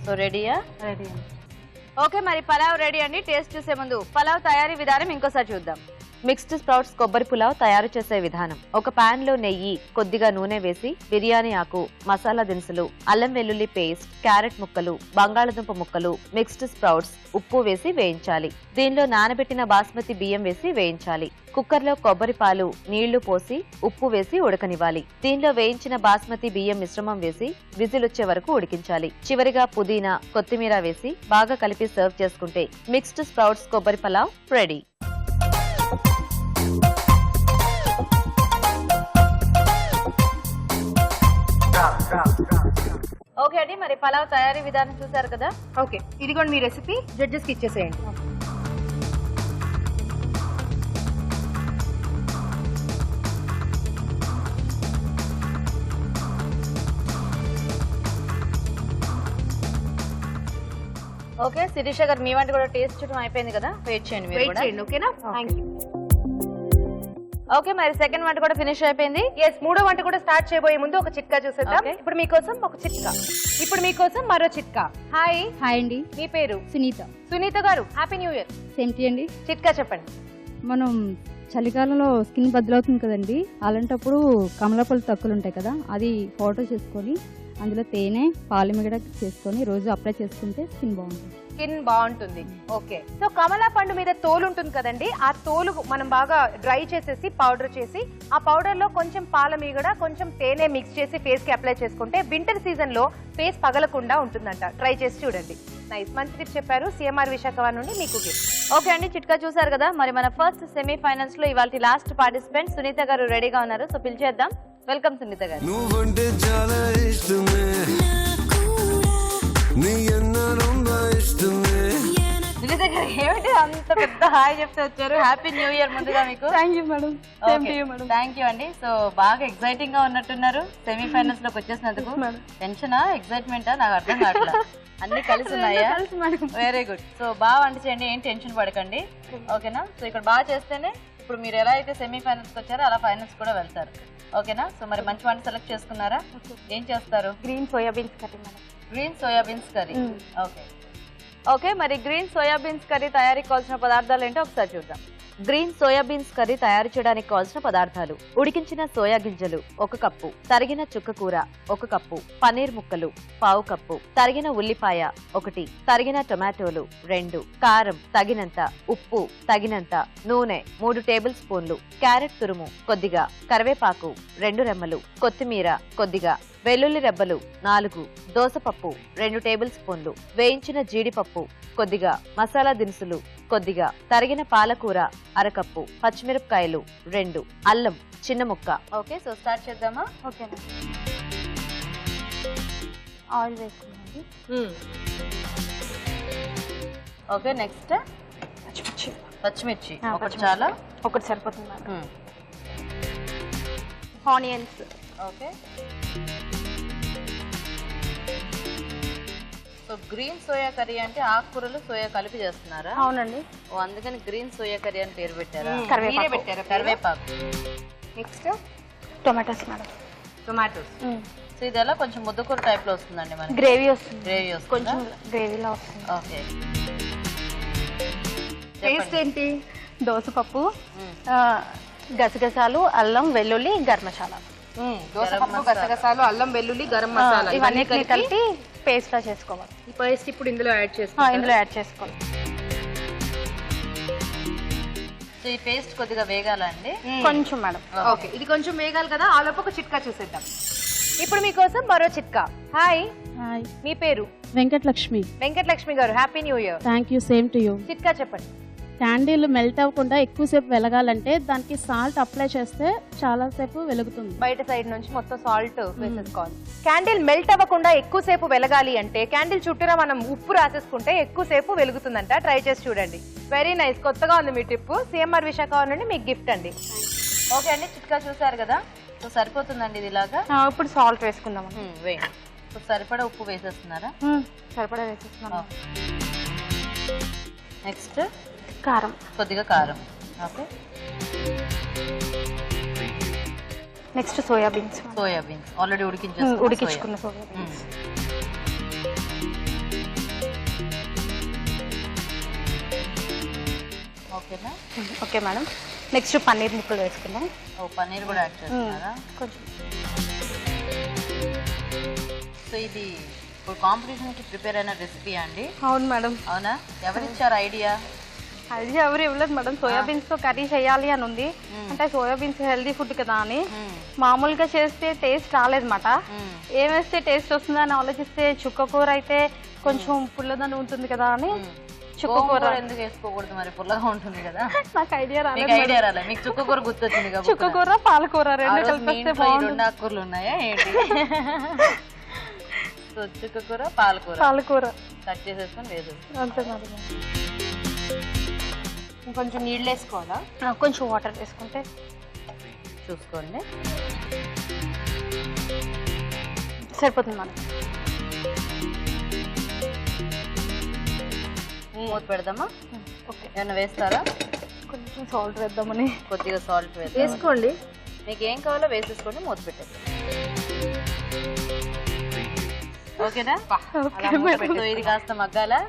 సో రెడీయా? రెడీ అండి. ఓకే, మరి పలావ్ రెడీ అండి. టేస్ట్ చూసే ముందు పలావ్ తయారీ విధానం ఇంకోసారి చూద్దాం. మిక్స్డ్ స్ప్రౌట్స్ కొబ్బరి పులావ్ తయారు చేసే విధానం. ఒక పాన్ లో నెయ్యి, కొద్దిగా నూనె వేసి బిర్యానీ ఆకు, మసాలా దినుసులు, అల్లం వెల్లుల్లి పేస్ట్, క్యారెట్ ముక్కలు, బంగాళదుంప ముక్కలు, మిక్స్డ్ స్ప్రౌట్స్, ఉప్పు వేసి వేయించాలి. దీనిలో నానబెట్టిన బాస్మతి బియ్యం వేసి వేయించాలి. కుక్కర్ లో కొబ్బరి పాలు, నీళ్లు పోసి ఉప్పు వేసి ఉడకనివ్వాలి. దీనిలో వేయించిన బాస్మతి బియ్యం మిశ్రమం వేసి విజిల్ వచ్చే వరకు ఉడికించాలి. చివరిగా పుదీనా, కొత్తిమీర వేసి బాగా కలిపి సర్వ్ చేసుకుంటే మిక్స్డ్ స్ప్రౌట్స్ కొబ్బరి పలావ్ రెడీ. ఓకే అండి, మరి పలావ్ తయారీ విధానం చూసారు కదా. ఓకే, ఇదిగోండి మీ రెసిపీ, జడ్జెస్ కి ఇచ్చేసేయండి. ఓకే, శిరీష గారు మీ వంట కూడా టేస్ట్ చూడడం అయిపోయింది కదా. వెయిట్ చేయండి మీరు కూడా. ఓకేనా? Thank you. ఓకే, మరి సెకండ్ వంట కూడా ఫినిష్ అయిపోయింది. ఎస్, మూడో వంట కూడా స్టార్ట్ చేయబోయే ముందు ఒక చిట్కా చూసేద్దాం. ఇప్పుడు మీకోసం ఒక చిట్కా, ఇప్పుడు మీకోసం మరో చిట్కా. హాయ్ అండి, మీ పేరు? సునీత గారు, హ్యాపీ న్యూ ఇయర్. సెంటి అండి. చిట్కా చెప్పండి. మనం చలికాలంలో స్కిన్ బద్దలవుతుంది కదండి, అలాంటప్పుడు కమలాపళ్ళు తక్కువలు ఉంటాయి కదా, అది పౌడర్ చేసుకొని అందులో తేనె, పాలమిగడ చేసుకొని రోజు అప్లై చేసుకుంటే స్కిన్ బాగుంటుంది. స్కిన్ బాగుంటుంది. ఓకే, సో కమలా పండు మీద తోలు ఉంటుంది కదండి, ఆ తోలు మనం బాగా డ్రై చేసేసి పౌడర్ చేసి ఆ పౌడర్ లో కొంచెం పాల మీగడ, కొంచెం తేనె మిక్స్ చేసి ఫేస్ కి అప్లై చేసుకుంటే వింటర్ సీజన్ లో ఫేస్ పగలకుండా ఉంటుందంట. ట్రై చేసి చూడండి. నైస్, మంచి టిప్ చెప్పారు. సిఎంఆర్ విశాఖపట్నం నుండి మీకు గిఫ్ట్. ఓకే అండి, చిట్కా చూసారు కదా. మరి మన ఫస్ట్ సెమీ ఫైనల్స్ లో ఇవాళ లాస్ట్ పార్టిసిపెంట్ సునీత గారు రెడీగా ఉన్నారు. సో పిలిచేద్దాం. వెల్కమ్ సునీత గారు. నువ్వంటే చాలా ఇష్టమే, నీ అన్న ఇష్టమే. సునీత గారు ఏమిటి అంత పెద్ద హాయ్ చెప్తే వచ్చారు? హ్యాపీ న్యూ ఇయర్ ముందుగా మీకు. Thank you madam. Thank you అండి. సో బాగా ఎక్సైటింగ్ గా ఉన్నట్టున్నారు సెమీ ఫైనల్స్ లోకి వచ్చేసినందుకు. టెన్షనా, ఎక్సైట్మెంటా, నాకు అర్థం కావట్లేదు. అన్ని కలిసి ఉన్నాయా? Very good. సో బాగా వంట చేయండి, ఏం టెన్షన్ పడకండి. ఓకేనా? సో ఇక్కడ బాగా చేస్తేనే ఇప్పుడు మీరు ఎలా అయితే సెమీ ఫైనల్స్ వచ్చారో అలా ఫైనల్స్ కూడా వెళ్తారు. ఓకేనా? సో మరి మంచి వంట సెలెక్ట్ చేసుకున్నారా? ఏం చేస్తారు? Green soybeans curry madam. Green soybeans curry. Okay okay, మరి గ్రీన్ సోయాబీన్స్ కర్రీ తయారీకి కావాల్సిన పదార్థాలు ఏంటో ఒకసారి చూద్దాం. గ్రీన్ సోయాబీన్స్ కర్రీ తయారు చేయడానికి కావాల్సిన పదార్థాలు: ఉడికించిన సోయా గింజలు 1 కప్పు, తరిగిన చుక్కకూర 1 కప్పు, పన్నీర్ ముక్కలు 1/2 కప్పు, తరిగిన ఉల్లిపాయ 1, తరిగిన టొమాటోలు 2, కారం తగినంత, ఉప్పు తగినంత, నూనె 3 టేబుల్ స్పూన్లు, క్యారెట్ తురుము కొద్దిగా, కరివేపాకు 2 రెమ్మలు, కొత్తిమీర కొద్దిగా, వెల్లుల్లి రెబ్బలు 4, దోసపప్పు 2 టేబుల్ స్పూన్లు, వేయించిన జీడిపప్పు కొద్దిగా, మసాలా దినుసులు కొద్దిగా, తరిగిన పాలకూర 1/2 కప్పు, పచ్చిమిరపకాయలు 2, అల్లం చిన్న ముక్క. ఓకే, సో స్టార్ట్ చేద్దామా? ఓకే, ఆయిల్ వేసుకున్నాండి. ఓకే, నెక్స్ట్ పచ్చిమిర్చి ఒకటి చాలా, ఒకటి సరిపోతుంది. Onions. Okay, so green soya curry అంటే ఆకుకూరలు సోయా కలిపి చేస్తున్నారా? అవునండి. ఓ, అందుకని గ్రీన్ సోయా కర్రీ అని పేరు పెట్టారా? కరివేపాకు పెట్టారా? కరివేపాకు. Next tomatoes madam. Tomatoes. So ఇది ఎలా కొంచెం ముద్దకూర టైప్ లో వస్తుందండి మనకి? గ్రేవీ వస్తుంది. గ్రేవీ వస్తుంది, కొంచెం గ్రేవీలా వస్తుంది. ఓకే. టేస్ట్ ఏంటి? దోసపప్పు, గసగసాలు, అల్లం వెల్లుల్లి, గరం మసాలా. దోసపప్పు, గసగసాలు, అల్లం వెల్లుల్లి, గరం మసాలా ఇవన్నీ కలిపి పేస్ట్ లా చేసుకోవాలి. ఈ పేస్ట్ ఇప్పుడు ఇందులో యాడ్ చేసుకోవాలి. సో ఈ పేస్ట్ కొద్దిగా వేగాలా అండి? కొంచెం మేడం. ఓకే, ఇది కొంచెం వేగాలి కదా. ఆలోపు ఒక చిట్కా చూసేద్దాం. ఇప్పుడు మీకోసం మరో చిట్కా. హాయ్, హాయ్, మీ పేరు? వెంకటలక్ష్మి. వెంకటలక్ష్మి గారు, happy new year. Thank you, same to you. చిట్కా చెప్పండి. క్యాండిల్ మెల్ట్ అవ్వకుండా ఎక్కువసేపు వెలగాలంటే దానికి సాల్ట్ అప్లై చేస్తే చాలా సేపు వెలుగుతుంది. బయట సైడ్ నుంచి మొత్తం సాల్ట్ వేసేసుకోవాలి. క్యాండిల్ మెల్ట్ అవ్వకుండా ఎక్కువసేపు వెలగాలి అంటే క్యాండిల్ చుట్టూరా మనం ఉప్పు రాసేసుకుంటే ఎక్కువసేపు వెలుగుతుందంట. ట్రై చేసి చూడండి. వెరీ నైస్, కొత్తగా ఉంది మీ టిప్. సిఎంఆర్ విశాఖ నుండి మీకు గిఫ్ట్ అండి. ఓకే అండి, చిట్కా చూసారు కదా. సో సరిపోతుందండి ఇది ఇలాగా. ఇప్పుడు సాల్ట్ వేసుకుందాం. వేయండి. సో సరిపడా ఉప్పు వేసేస్తున్నారా? సరిపడా వేసేస్తున్నాం. నెక్స్ట్ కారం, కొద్దిగా కారం. Okay, next soybeans. Soybeans already ఉడికించుకున్న సోయాబీన్స్. ఓకేనా? Okay madam. నెక్స్ట్ పన్నీర్ ముక్కలు వేసుకుందాం. ఓ, పన్నీర్ కూడా యాడ్ చేస్తున్నారా? కొంచెం. సో ఇది ఇప్పుడు కాంపిటీషన్కి ప్రిపేర్ అయిన రెసిపీ అండి? అవును మేడం. అవునా? ఎవరిచ్చారు ఐడియా? ఐడియా ఎవరు ఇవ్వలేదు మేడం. సోయాబీన్స్ తో కర్రీ చేయాలి అని ఉంది. అంటే సోయాబీన్స్ హెల్దీ ఫుడ్ కదా అని మామూలుగా చేస్తే టేస్ట్ రాలేదన్నమాట. ఏం వేస్తే టేస్ట్ వస్తుందని ఆలోచిస్తే చుక్క కూర అయితే కొంచెం పుల్లదని ఉంటుంది కదా అని చుక్క కూర ఎందుకు వేసుకోకూడదు మరి, పుల్లగా ఉంటుంది కదా. నాకు ఐడియా రాలేదు. ఐడియా రాలేదు, మీకు చుక్క కూర గుర్తొచ్చింది కదా. చుక్క కూర పాలకూర రెండు కలిపిస్తే బాగుంటుంది. రెండు ఆకుకూరలు ఉన్నాయా ఏంటి? సో చుక్క కూర పాలకూర కట్ చేసేసుకొని లేదు. అంతే మేడం. కొంచెం నీళ్ళు వేసుకోవాలా? కొంచెం వాటర్ వేసుకుంటే చూసుకోండి, సరిపోతుంది మేడం. మూత పెడదామా? ఓకే. ఏమన్నా వేస్తారా? కొంచెం సాల్ట్ వేద్దామని. కొద్దిగా సాల్ట్ వేసుకోండి. మీకు ఏం కావాలో వేసేసుకోండి, మూత పెట్టండి. ఓకేనా? సో ఇది కాస్త మగ్గాలా?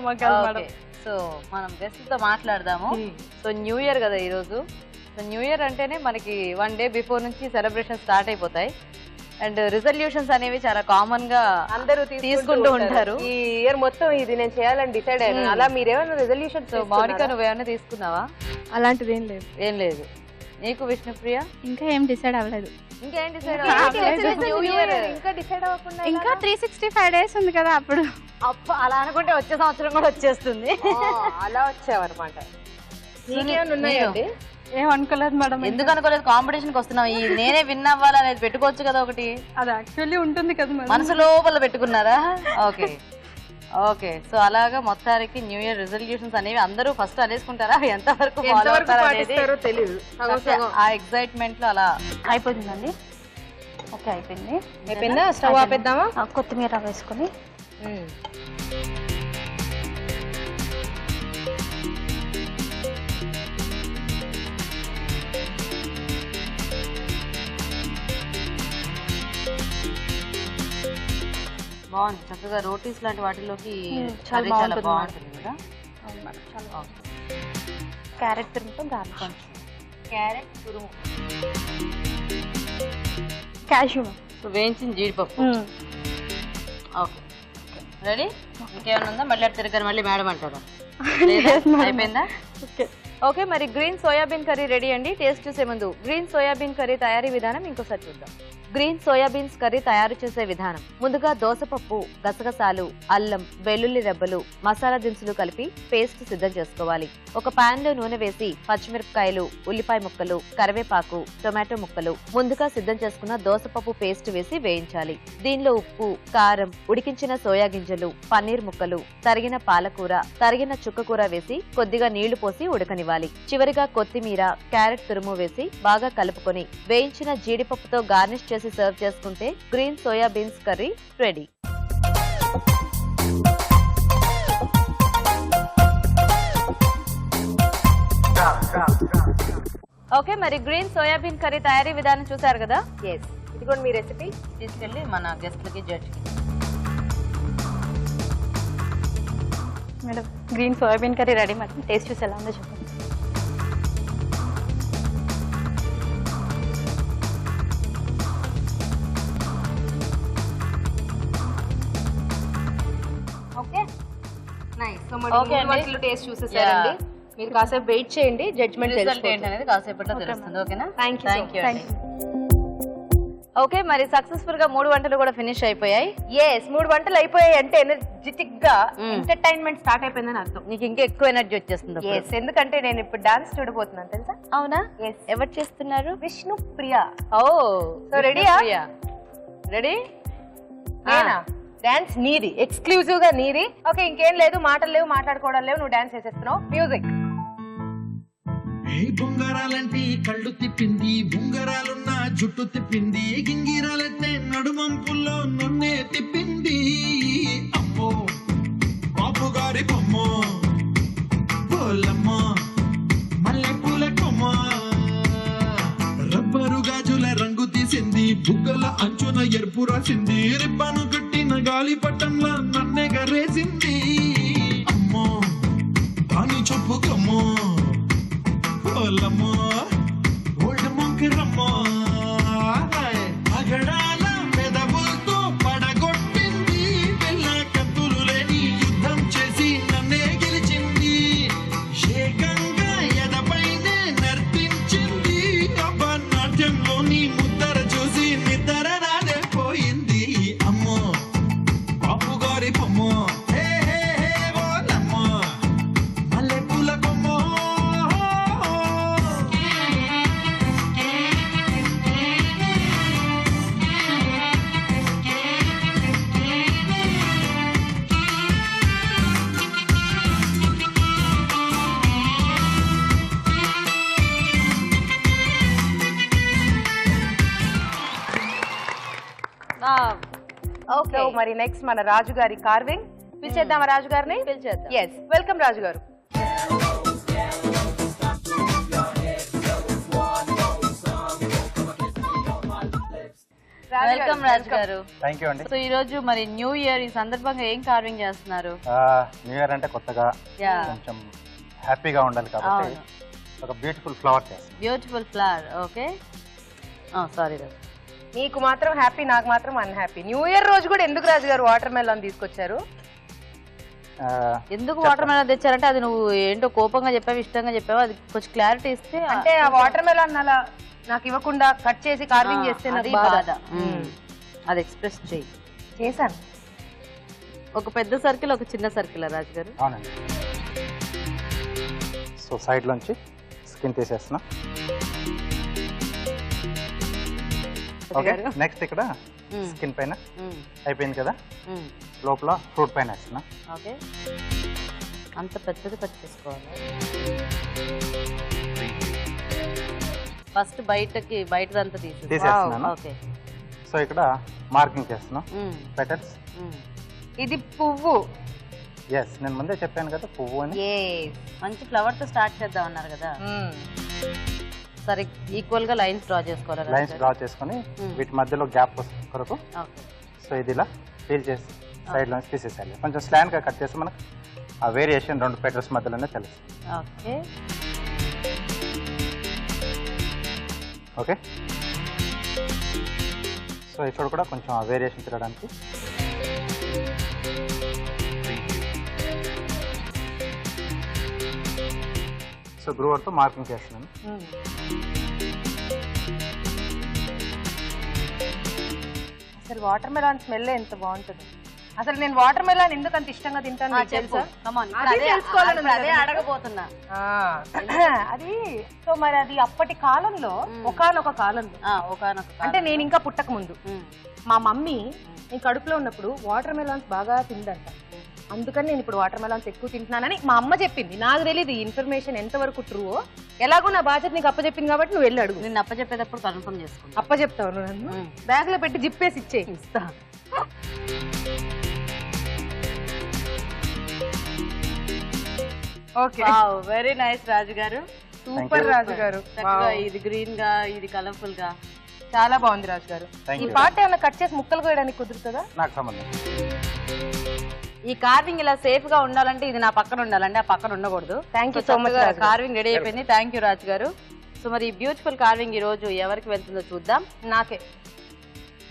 మగ్గాలి. సో మనం గెస్ట్ తో మాట్లాడదాము. సో న్యూ ఇయర్ కదా ఈరోజు. సో న్యూ ఇయర్ అంటేనే మనకి 1 day బిఫోర్ నుంచి సెలబ్రేషన్ స్టార్ట్ అయిపోతాయి. అండ్ రిజల్యూషన్స్ అనేవి చాలా కామన్ గా అందరూ తీసుకుంటూ ఉంటారు. ఈ ఇయర్ మొత్తం ఇది నేను చేయాలని డిసైడ్ అయ్యాను. అలా మీరేమైనా రిజల్యూషన్స్? సో మౌనిక, నువ్వేమైనా తీసుకున్నావా? అలాంటిది ఏం లేదు. ఏం లేదు. నీకు విష్ణుప్రియ? ఇంకా ఏం డిసైడ్ అవ్వలేదు. ఇంకేం డిసైడ్ ఇంకా డిసైడ్ అవ్వకుండా ఇంకా 365 days ఉంది కదా. అప్పుడు అలా అనుకుంటే వచ్చే సంవత్సరం కూడా వచ్చేస్తుంది. అలా వచ్చావన్నమాట. నీకేమైనా ఉన్నాయండి? ఏం అనుకోలేదు మేడం. ఎందుకు అనుకోలేదు? కాంపిటీషన్ కి వస్తున్నాం. ఈ నేనే విన్ అవ్వాలనేది పెట్టుకోవచ్చు కదా ఒకటి. అది యాక్చువల్లీ ఉంటుంది కదా మేడం. మనసు లోపల పెట్టుకున్నారా? Okay okay. సో అలాగా మొత్తానికి న్యూ ఇయర్ రిజల్యూషన్స్ అనేవి అందరూ ఫస్ట్ అనేసుకుంటారా? ఎంతవరకు ఫాలో అవుతారో తెలియదు. ఆ ఎక్సైట్మెంట్ లో అలా అయిపోతుందండి. ఓకే, అయిపోయింది. అయిపోయిందా? స్టవ్ ఆపేద్దామా? కొత్తిమీర వేసుకొని బాగుంది. చక్కగా రోటీస్ లాంటి వాటిలోకి చాలా బాగుంటుంది కదా. క్యారెట్ తురుముతో గార్నిష్. క్యారెట్ తురుము, క్యాష్యూ, వేయించిన జీడిపప్పు. Okay, ready. ఇంకేమైనా ఉందా? మళ్ళీ అటు తిరగారు, మళ్ళీ మేడం అంటారా? అయిపోయిందా? ఓకే, మరి గ్రీన్ సోయాబీన్ కర్రీ రెడీ అండి. టేస్ట్ చూసే ముందు గ్రీన్ సోయాబీన్ కర్రీ తయారీ విధానం ఇంకోసారి చూద్దాం. గ్రీన్ సోయాబీన్స్ కర్రీ తయారు చేసే విధానం. ముందుగా దోసపప్పు, గసగసాలు, అల్లం, వెల్లుల్లి రెబ్బలు, మసాలా దినుసులు కలిపి పేస్ట్ సిద్ధం చేసుకోవాలి. ఒక పాన్ లో నూనె వేసి పచ్చిమిరపకాయలు, ఉల్లిపాయ ముక్కలు, కరివేపాకు, టొమాటో ముక్కలు, ముందుగా సిద్ధం చేసుకున్న దోసపప్పు పేస్ట్ వేసి వేయించాలి. దీనిలో ఉప్పు, కారం, ఉడికించిన సోయా గింజలు, పన్నీర్ ముక్కలు, తరిగిన పాలకూర, తరిగిన చుక్కకూర వేసి కొద్దిగా నీళ్లు పోసి ఉడకనివ్వాలి. చివరిగా కొత్తిమీర, క్యారెట్ తురుము వేసి బాగా కలుపుకొని వేయించిన జీడిపప్పుతో గార్నిష్ చేసి సర్వ్ చేసుకుంటే green soya beans curry ready. Okay, మరి గ్రీన్ సోయాబీన్ కర్రీ తయారీ విధానం చూసారు కదా. ఇది కూడా మీ రెసిపీ. తీసుకెళ్ళి మన గెస్ట్లకి, జడ్జికి. Madam, green soybean curry ready madam. Taste చూసి ఎలా ఉందో చెప్పండి. టేస్ట్ చూసేసారండి. మీరు కాసేపు వెయిట్ చేయండి, జడ్జ్మెంట్ రిజల్ట్ ఏంటనేది కాసేపట్లో తెలుస్తుంది. ఓకేనా? Thank you. ఓకే, మరి సక్సెస్ఫుల్ గా 3 వంటలు కూడా ఫినిష్ అయిపోయాయి. ఎస్ 3 వంటలు అయిపోయాయి అంటే ఎనర్జెటిక్ గా ఎంటర్టైన్మెంట్ స్టార్ట్ అయిపోయిందని అర్థం. నీకు ఇంకా ఎక్కువ ఎనర్జీ వచ్చేస్తుంది. ఎస్, ఎందుకంటే నేను ఇప్పుడు డాన్స్ చూడబోతున్నాను తెలుసా. అవునా? ఎస్. ఎవరు చేస్తున్నారు? విష్ణు ప్రియా. ఓ, సో రెడీయా? రెడీ? నేనా? డాన్స్ నీది, ఎక్స్క్లూజివ్ గా నీది. ఓకే, ఇంకేం లేదు, మాటలు లేవు, మాట్లాడుకోవడం లేవు, నువ్వు డాన్స్ చేసేస్తున్నావు. మ్యూజిక్. బొంగరాలంటే కళ్ళు తిప్పింది, బొంగరాలున్న జుట్టు తిప్పింది, గింగిరాలెత్తే నడుమంపుల్లో నన్నే తిప్పింది. అమ్మో బాబు గారి బొమ్మ, పోలమ్మ మల్లె పూల కొమ్మ, రబ్బరు గాజుల రంగు తీసింది, బుగ్గల అంచున ఎరుపు రాసింది, రిబ్బను కట్టిన గాలి పట్టంలా నన్నే గరేసింది. అమ్మో దాని చెప్పు కమ్మో, పోలమ్మో ఓల్డ్ మొంకిరమ్మో, అగడాల పెదవులతో పడగొట్టింది, పిల్ల కత్తులు లేని యుద్ధం చేసి నన్నే గెలిచింది, ఏకంగా ఎదపైనే నర్తించింది, నాట్యంలోని ముద్దర చూసి నిద్ర నాడే పోయింది. అమ్మో బాపు గారి బొమ్మో, హే హే హే ఓలమ్మో మల్లె పూల కొమ్మో. ఓకే, మరి నెక్స్ట్ మన రాజు గారి కార్వింగ్. పిలిచేద్దామా రాజు గారిని? పిలిచేద్దాం. ఎస్, వెల్కమ్ రాజు గారు. వెల్కమ్ రాజ్ గారు. థ్యాంక్ యూ అండి. సో ఈ రోజు మరి న్యూ ఇయర్ ఈ సందర్భంగా ఏం కార్వింగ్ చేస్తున్నారు? న్యూ ఇయర్ అంటే కొత్తగా Yeah. కొంచెం హ్యాపీగా ఉండాలి కాబట్టి ఒక బ్యూటిఫుల్ ఫ్లవర్ చేస్తాం. Beautiful flower. ఓకే, సారీ రాజు. నీకు మాత్రం హ్యాపీ, నాకు మాత్రం అన్హ్యాపీ. న్యూ ఇయర్ రోజు కూడా ఎందుకు రాజు గారు వాటర్ మెలన్ తీసుకొచ్చారు? ఎందుకు వాటర్ మెలన్ తెచ్చారంటే అది నువ్వు ఏంటో కోపంగా చెప్పావు, ఇష్టంగా చెప్పావు, అది కొంచెం క్లారిటీ ఇస్తే. అంటే ఆ వాటర్ మెలన్ అలా నాకు ఇవ్వకుండా కట్ చేసి కార్వింగ్ చేస్తే నాకు బాధ. అది ఎక్స్ప్రెస్ చేయి. చేశాను. ఒక పెద్ద సర్కిల్, ఒక చిన్న సర్కిల్ రాజు గారు. అవునండి. సో సైడ్ లోంచి స్కిన్ తీసేస్తున్నా. ఓకే, నెక్స్ట్ ఇక్కడ స్కిన్ పైన అయిపోయింది కదా, లోపల ఫ్రూట్ పైన వేస్తున్నా. ఓకే, అంత పెద్దది కట్ చేసుకోవాలి. ఫస్ట్ బయటదంతా తీసేస్తున్నాను. ఓకే, సో ఇక్కడ మార్కింగ్ చేస్తున్నా. పెటల్స్. ఇది పువ్వు. ఎస్, నేను ముందే చెప్పాను కదా పువ్వు అని. మంచి ఫ్లవర్ తో స్టార్ట్ చేద్దాం అన్నారు కదా. సరే, ఈక్వల్ గా లైన్స్ డ్రా చేసుకోవాలి. లైన్స్ డ్రా చేసుకొని వీటి మధ్యలో గ్యాప్ కొరకు. సో ఇది ఇలా ఫీల్ చేసి సైడ్ లోంచి తీసేసాలి. కొంచెం స్లాండ్ గా కట్ చేస్తే మనకు ఆ వేరియేషన్ 2 పెటల్స్ మధ్యలోనే తెలుసు. ఓకే ఓకే, సో ఇక్కడ కూడా కొంచెం ఆ వేరియేషన్ తిరగడానికి. సో గ్రూవర్తో మార్కింగ్ చేస్తున్నాను. అసలు వాటర్ మెలాన్ స్మెల్ ఎంత బాగుంటుంది. అసలు నేను వాటర్ మెలాన్ ఎందుకు అంత ఇష్టంగా తింటాను నీకు తెలుసా? అదే అడగబోతున్నా. అది సో మరి అది అప్పటి కాలంలో ఒకానొక కాలంలో అంటే నేను ఇంకా పుట్టక ముందు మా మమ్మీ నేను కడుపులో ఉన్నప్పుడు వాటర్ మెలాన్స్ బాగా తిందంట. అందుకని నేను ఇప్పుడు వాటర్ మెలాన్స్ ఎక్కువ తింటున్నానని మా అమ్మ చెప్పింది. నాకు తెలియదు ఈ ఇన్ఫర్మేషన్ ఎంతవరకు ట్రూవో. ఎలాగో నా బాధ్యత నీకు అప్పచెప్పింది కాబట్టి నువ్వు వెళ్ళి అడుగు. నేను అప్పచెప్పేటప్పుడు కన్ఫర్మ్ చేసుకుంటా. అప్పచెప్తావు నన్ను? బ్యాగ్ లో పెట్టి జిప్పేసి ఇచ్చే ఇస్తా. ఓకే, వెరీ నైస్ రాజు గారు. సూపర్ రాజు గారు. ఇది గ్రీన్ గా, ఇది కలర్ఫుల్ గా చాలా బాగుంది రాజు గారు. ఈ పాట ఏమైనా కట్ చేసి ముక్కలు కోయడానికి కుదురుతుందా? నాకు సంబంధం. ఈ కార్వింగ్ ఇలా సేఫ్ గా ఉండాలంటే ఇది నా పక్కన ఉండాలండి, ఆ పక్కన ఉండకూడదు. Thank you so much. Carving ready అయిపోయింది. థ్యాంక్ యూ రాజు గారు. సో మరి ఈ బ్యూటిఫుల్ కార్వింగ్ ఈ రోజు ఎవరికి వెళ్తుందో చూద్దాం. నాకే,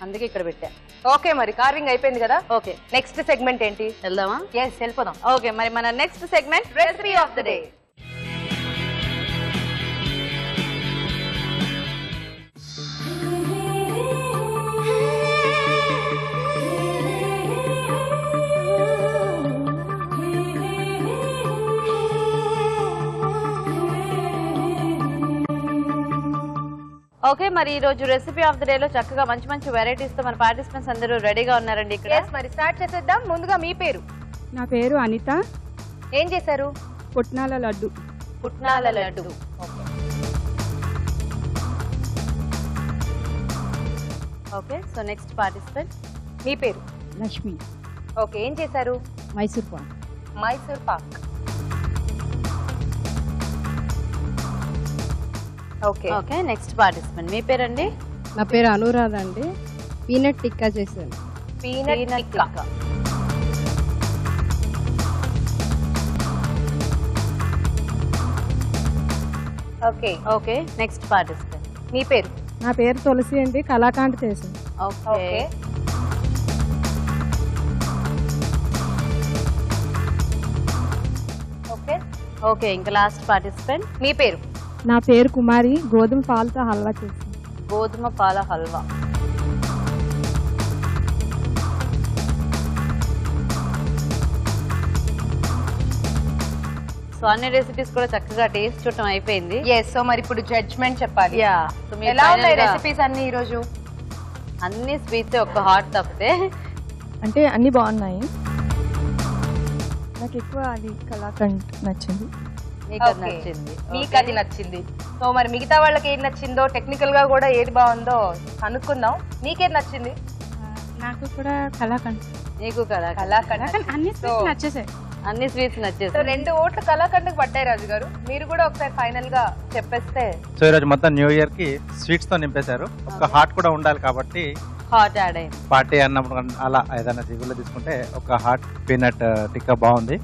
అందుకే ఇక్కడ పెట్టా. ఓకే, మరి కార్వింగ్ అయిపోయింది కదా. ఓకే, నెక్స్ట్ సెగ్మెంట్ ఏంటి? వెళ్దామా? ఎస్, వెళ్ళిపోదాం. ఓకే, మరి మన next segment recipe of the day. Okay, మరి ఈ రోజు రెసిపీ ఆఫ్ ద డే లో చక్కగా మంచి మంచి వెరైటీస్ తో మన పార్టిసిపెంట్స్ అందరూ రెడీగా ఉన్నారండి ఇక్కడ. Yes, మరి స్టార్ట్ చేసేద్దాం. ముందుగా మీ పేరు? నా పేరు అనిత. ఏం చేశారు? పుట్నాల లడ్డు. పుట్నాల laddu. Okay, so next participant. మీ పేరు? లక్ష్మి. ఓకే, ఏం చేశారు? Mysore pak. Mysore pak. Okay okay, next participant. మీ పేరండి? నా పేరు అనురాధ అండి. పీనట్ టిక్కా చేశాను. Peanut tikka. Okay okay, next participant. మీ పేరు? నా పేరు తులసి అండి. కలాకాండ్ చేశాను. ఓకే ఓకే ఓకే, ఇంకా లాస్ట్ పార్టిసిపెంట్. మీ పేరు? నా పేరు కుమారి. గోధుమ పాలతో హల్వా చేశాను. గోధుమ పాల హల్వా. సో అన్ని రెసిపీస్ కూడా చక్కగా టేస్ట్ చూడటం అయిపోయింది. ఎస్, సో మరి ఇప్పుడు జడ్జ్మెంట్ చెప్పాలి. యా, సో మీరు ఎలా ఉన్నాయి final గా రెసిపీస్ అన్ని ఈ రోజు? అన్ని స్వీట్స్, ఒక్క హాట్ తప్పితే. అంటే అన్నీ బాగున్నాయి. నాకు ఎక్కువ అది కలాకండ్ నచ్చింది. మీకు అది Okay. నచ్చింది. మీకు అది నచ్చింది. సో మరి మిగతా వాళ్ళకి ఏది నచ్చిందో, టెక్నికల్ గా కూడా ఏది బాగుందో కనుక్కుందాం. మీకేది నచ్చింది? నాకు కూడా కలాకండ్. నీకు కదా కలాకండ్. అన్ని సో స్వీట్స్ నచ్చేసాయి. అన్ని స్వీట్స్ సో నచ్చేసాయి. 2 ఓట్లు కలాకండ్కి పడ్డాయి రాజు గారు. మీరు కూడా ఒకసారి ఫైనల్ గా చెప్పేస్తే. సో ఈరోజు మొత్తం న్యూ ఇయర్ కి స్వీట్స్ తో నింపేశారు. ఒక హాట్ కూడా ఉండాలి కాబట్టి హాట్ యాడ్ అయింది. పార్టీ అన్నప్పుడు అలా ఏదైనా దిగుల్లో తీసుకుంటే ఒక హాట్ పీనట్ టిక్కా బాగుంది.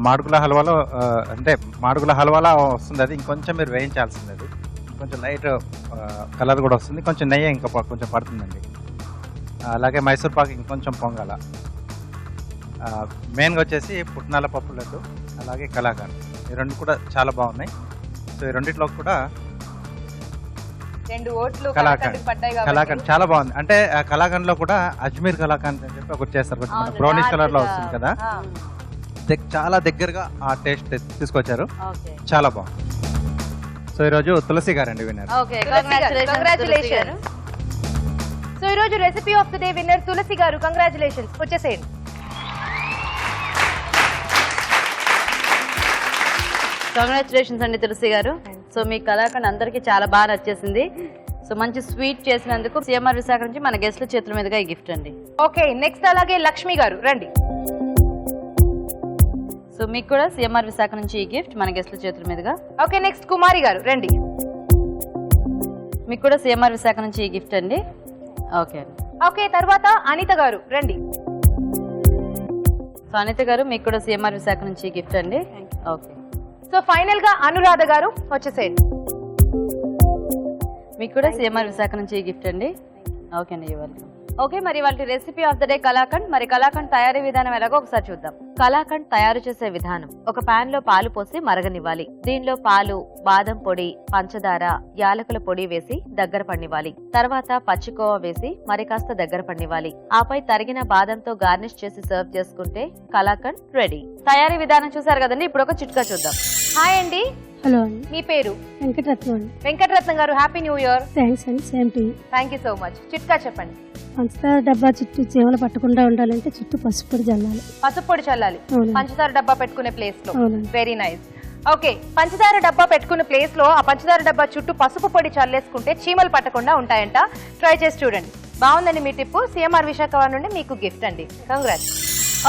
మాడుగుల హల్వాలో అంటే మాడుగుల హల్వాలా వస్తుంది, అది ఇంకొంచెం మీరు వేయించాల్సింది. అది కొంచెం లైట్ కలర్ కూడా వస్తుంది. కొంచెం నెయ్యి ఇంకా కొంచెం పడుతుందండి. అలాగే మైసూర్ పాక్ ఇంకొంచెం పొంగల. మెయిన్గా వచ్చేసి పుట్నాల పప్పు లడ్డు, అలాగే కలాకండ్. ఈ రెండు కూడా చాలా బాగున్నాయి. సో ఈ రెండిట్లో కూడా 2 ఓట్లు కలాకండ్ కలాకండ్కి పడ్డాయి కాబట్టి. కలాకండ్ చాలా బాగుంది. అంటే కలాకండ్ లో కూడా అజ్మీర్ కలాకండ్ అని చెప్పి ఒకటి చేస్తారు, కొంచెం అవును, బ్రౌనిష్ dark కలర్ లో గా. వస్తుంది కదా. ఆ, చాలా దగ్గరగా ఆ టేస్ట్ తీసుకొచ్చారు. ఓకే చాలా బాగుంది. సో ఈరోజు తులసి గారండి విన్నారు. Okay, congratulation. సో ఈ రోజు recipe of the day winner Tulasi garu. Congratulations. వచ్చేసేయండి. కంగ్రాచులేషన్స్ అండి తులసి గారు. సో మీ కలాకండ్ అందరికీ చాలా బాగా నచ్చేసింది. సో మంచి స్వీట్ చేసినందుకు సిఎంఆర్ విశాఖ నుంచి మన గెస్ట్ల చేతుల మీదుగా ఈ గిఫ్ట్ అండి. ఓకే, నెక్స్ట్ అలాగే లక్ష్మి గారు రండి. సో మీకు కూడా సిఎంఆర్ విశాఖ నుంచి ఈ గిఫ్ట్ మన గెస్ట్ల చేతుల మీదుగా. ఓకే, నెక్స్ట్ కుమారి గారు రండి. మీకు కూడా సిఎంఆర్ విశాఖ నుంచి ఈ గిఫ్ట్ అండి. ఓకే అండి. ఓకే, తర్వాత అనిత గారు రండి. సో అనిత గారు మీకు కూడా సిఎంఆర్ విశాఖ నుంచి ఈ గిఫ్ట్ అండి. ఓకే, సో ఫైనల్ గా అనురాధ గారు వచ్చేసేయండి. మీకు కూడా సిఎంఆర్ విశాఖ నుంచి ఈ గిఫ్ట్ అండి. ఓకే అండి, వెల్కమ్. ఓకే, మరి వాళ్ళ recipe of the day kalakand. మరి కలాకండ్ తయారీ విధానం ఎలాగో ఒకసారి చూద్దాం. కలాకండ్ తయారు చేసే విధానం: ఒక పాన్ లో పాలు పోసి మరగనివ్వాలి. దీనిలో పాలు, బాదం పొడి, పంచదార, యాలకుల పొడి వేసి దగ్గర పడివ్వాలి. తర్వాత పచ్చికోవా వేసి మరి కాస్త దగ్గర పడివ్వాలి. ఆపై తరిగిన బాదంతో గార్నిష్ చేసి సర్వ్ చేసుకుంటే కలాకండ్ రెడీ. తయారీ విధానం చూసారు కదండి. ఇప్పుడు ఒక చిట్కా చూద్దాం. హాయ్ అండి. హలో అండి. మీ పేరు? వెంకటరత్నం అండి. వెంకటరత్నం గారు, హ్యాపీ న్యూ ఇయర్. థ్యాంక్స్ అండి. Same to you. Thank you so much. చిట్కా చెప్పండి. పంచదార డబ్బా చుట్టూ చీమలు పట్టకుండా ఉండాలంటే చుట్టూ పసుపు పొడి చల్లాలి. పసుపు పొడి చల్లాలి అవునండి. పంచదార డబ్బా పెట్టుకునే ప్లేస్ లో. అవునండి. Very nice. ఓకే, పంచదార డబ్బా పెట్టుకునే ప్లేస్ లో ఆ పంచదార డబ్బా చుట్టూ పసుపు పొడి చల్లేసుకుంటే చీమలు పట్టకుండా ఉంటాయంట. ట్రై చేసి చూడండి. బాగుందండి మీ టిప్పు. సిఎంఆర్ విశాఖ నుండి మీకు గిఫ్ట్ అండి. కంగ్రాట్స్.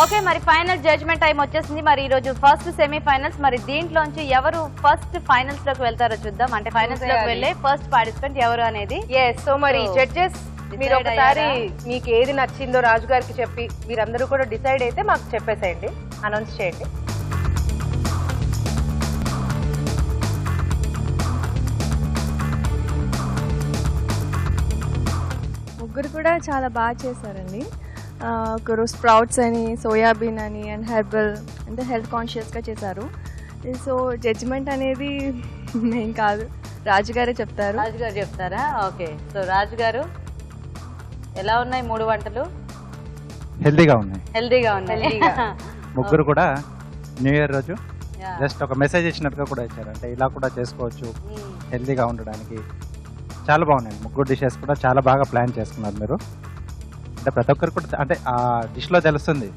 ఓకే, మరి ఫైనల్ జడ్జ్మెంట్ టైం వచ్చేసింది. మరి ఈ రోజు ఫస్ట్ సెమీఫైనల్స్. మరి దీంట్లోంచి ఎవరు ఫస్ట్ ఫైనల్స్ లోకి వెళ్తారో చూద్దాం. అంటే ఫైనల్స్ లోకి వెళ్ళే ఫస్ట్ పార్టిసిపెంట్ ఎవరు అనేది. ఎస్, సో మరి జడ్జెస్ మీరు ఒకసారి మీకు ఏది నచ్చిందో రాజు గారికి చెప్పి మీరందరూ కూడా డిసైడ్ అయితే మాకు చెప్పేసేయండి, అనౌన్స్ చేయండి. ముగ్గురు కూడా చాలా బాగా చేశారండి. ఒకరు స్ప్రౌట్స్ అని, సోయాబీన్ అని అండ్ హెర్బల్ అంటే హెల్త్ కాన్షియస్గా చేశారు. సో జడ్జిమెంట్ అనేది నేను కాదు, రాజుగారే చెప్తారు. రాజుగారు చెప్తారా? ఓకే, సో రాజుగారు ఎలా ఉన్నాయి 3 వంటలు? హెల్దీగా ఉన్నాయి. హెల్దీగా ఉన్నాయి. ముగ్గురు కూడా న్యూ ఇయర్ రోజు జస్ట్ ఒక మెసేజ్ ఇచ్చినట్టుగా కూడా ఇచ్చారు. అంటే ఇలా కూడా చేసుకోవచ్చు హెల్దీగా ఉండడానికి. చాలా బాగున్నాయి. ముగ్గురు డిషెస్ కూడా చాలా బాగా ప్లాన్ చేసుకున్నారు మీరు. అంటే ప్రతి ఒక్కరు కూడా అంటే ఆ డిష్లో తెలుస్తుంది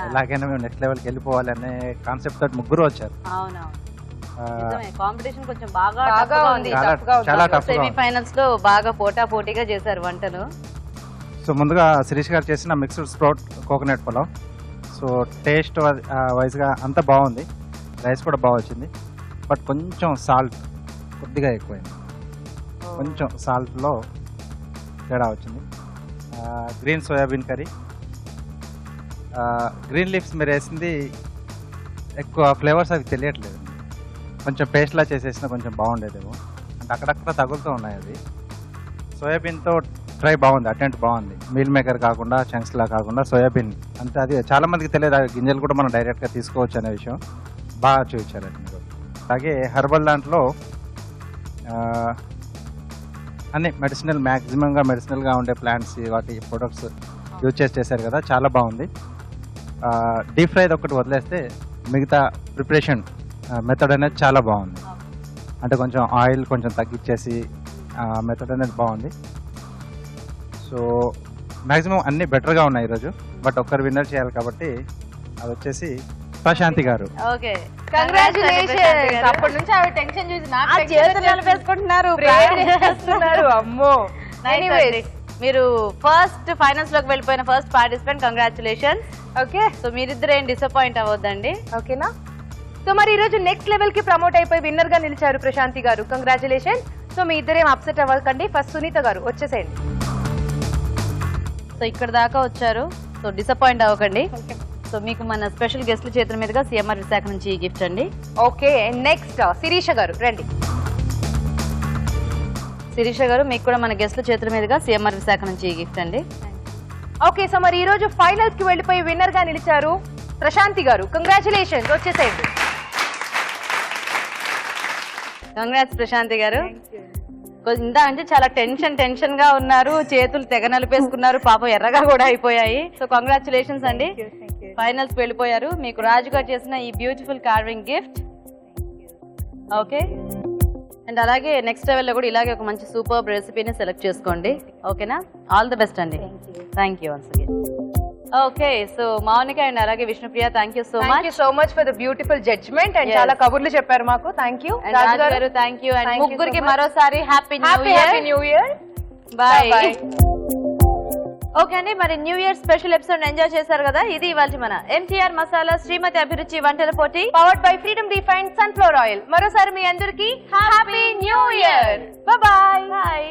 ఎలాగైనా మేము నెక్స్ట్ లెవెల్కి వెళ్ళిపోవాలి అనే కాన్సెప్ట్ తోటి ముగ్గురు వచ్చారు. కాంపిటీషన్ కొంచెం బాగా ఉంది. చాలా tough గా సెమీ ఉంది. ఫైనల్స్ లో బాగా పోటీగా చేశారు వంటలు. సో ముందుగా శిరీష్ గారు చేసిన mixed sprout coconut pulao. So taste వైజ్గా అంతా బాగుంది, రైస్ కూడా బాగా వచ్చింది. బట్ కొంచెం సాల్ట్ కొద్దిగా ఎక్కువైంది, కొంచెం సాల్ట్లో తేడా వచ్చింది. Green soybean curry, green leaves మీరు వేసింది ఎక్కువ ఫ్లేవర్స్ అవి తెలియట్లేదు. కొంచెం పేస్ట్లా చేసేసిన కొంచెం బాగుండేదేమో, అంటే అక్కడక్కడ తగులుతూ ఉన్నాయి. అది సోయాబీన్తో ట్రై బాగుంది, అటెంట్ బాగుంది. మీల్ మేకర్ కాకుండా చంక్స్లా కాకుండా సోయాబీన్ అంటే అది చాలా మందికి తెలియదు, ఆ గింజలు కూడా మనం డైరెక్ట్గా తీసుకోవచ్చు అనే విషయం బాగా చూపించారండి మీరు. అలాగే హెర్బల్ దాంట్లో అన్ని మ్యాక్సిమంగా మెడిసినల్గా ఉండే ప్లాంట్స్ వాటి ప్రొడక్ట్స్ యూజ్ చేశారు కదా, చాలా బాగుంది. డీప్ ఫ్రైది ఒకటి వదిలేస్తే మిగతా ప్రిపరేషన్ మెథడ్ అనేది చాలా బాగుంది. అంటే కొంచెం ఆయిల్ కొంచెం తగ్గించేసి మెథడ్ అనేది బాగుంది. సో మ్యాక్సిమం అన్ని బెటర్గా ఉన్నాయి ఈరోజు. బట్ ఒక్కరు విన్నర్ చేయాలి కాబట్టి అది వచ్చేసి ప్రశాంతి గారు. Okay, congratulations. అప్పటి నుంచి ఆవిడ టెన్షన్ చూసి నాకు వేసుకుంటున్నారు. అమ్మో. మీరు ఫస్ట్ ఫైనల్స్ లోకి వెళ్ళిపోయిన first participant, congratulations. Okay, so మీరిద్దరు ఏం డిసప్పాయింట్ అవ్వద్దండి. ఓకేనా? సో మరి ఈ రోజు నెక్స్ట్ లెవెల్ కి ప్రమోట్ అయిపోయి విన్నర్ గా నిలిచారు ప్రశాంతి గారు, కంగ్రాచులేషన్. సో మీ ఇద్దరేం అప్సెట్ అవ్వకండి. ఫస్ట్ సునీత గారు వచ్చేసేయండి. సో ఇక్కడ దాకా వచ్చారు, సో డిసప్పాయింట్ అవ్వకండి. సో మీకు మన స్పెషల్ గెస్ట్ల చేతుల మీదుగా సిఎంఆర్ విశాఖ నుంచి గిఫ్ట్ అండి. ఓకే, నెక్స్ట్ శిరీష గారు రండి. శిరీష గారు, మీకు కూడా మన గెస్ట్ల చేతుల మీదుగా సిఎంఆర్ విశాఖ నుంచి గిఫ్ట్ అండి. ఓకే, సో మరి ఈ రోజు ఫైనల్స్ కి వెళ్ళిపోయి విన్నర్ గా నిలిచారు ప్రశాంతి గారు, కంగ్రాచులేషన్స్. వచ్చేసేయండి. కంగ్రాట్స్ ప్రశాంతి గారు. ఇందా అంటే చాలా టెన్షన్ గా ఉన్నారు, చేతులు తెగ నలిపేసుకున్నారు, పాపం ఎర్రగా కూడా అయిపోయాయి. సో కంగ్రాచులేషన్స్ అండి, ఫైనల్స్ వెళ్ళిపోయారు. మీకు రాజు గారు చేసిన ఈ beautiful carving gift. Okay, and అలాగే నెక్స్ట్ లెవెల్లో కూడా ఇలాగే ఒక మంచి సూపర్ రెసిపీని సెలెక్ట్ చేసుకోండి. ఓకేనా? ఆల్ ది బెస్ట్ అండి. Thank you once again. Okay, so Mounika and అలాగే Vishnupriya, thank you so much for the beautiful judgement and చాలా కబుర్లు చెప్పారు మాకు. థ్యాంక్ యూ రాజు గారు, థ్యాంక్ యూ. అండ్ ముగ్గురికి మరోసారి happy new year. Bye. Okay అండి, మరి new year special episode enjoy చేశారు కదా. ఇది ఇవాళ మన ఎంటీఆర్ మసాలా శ్రీమతి అభిరుచి వంటల పోటీ, powered by freedom refined sunflower oil. మరోసారి మీ అందరికి హ్యాపీ న్యూ ఇయర్. బాయ్.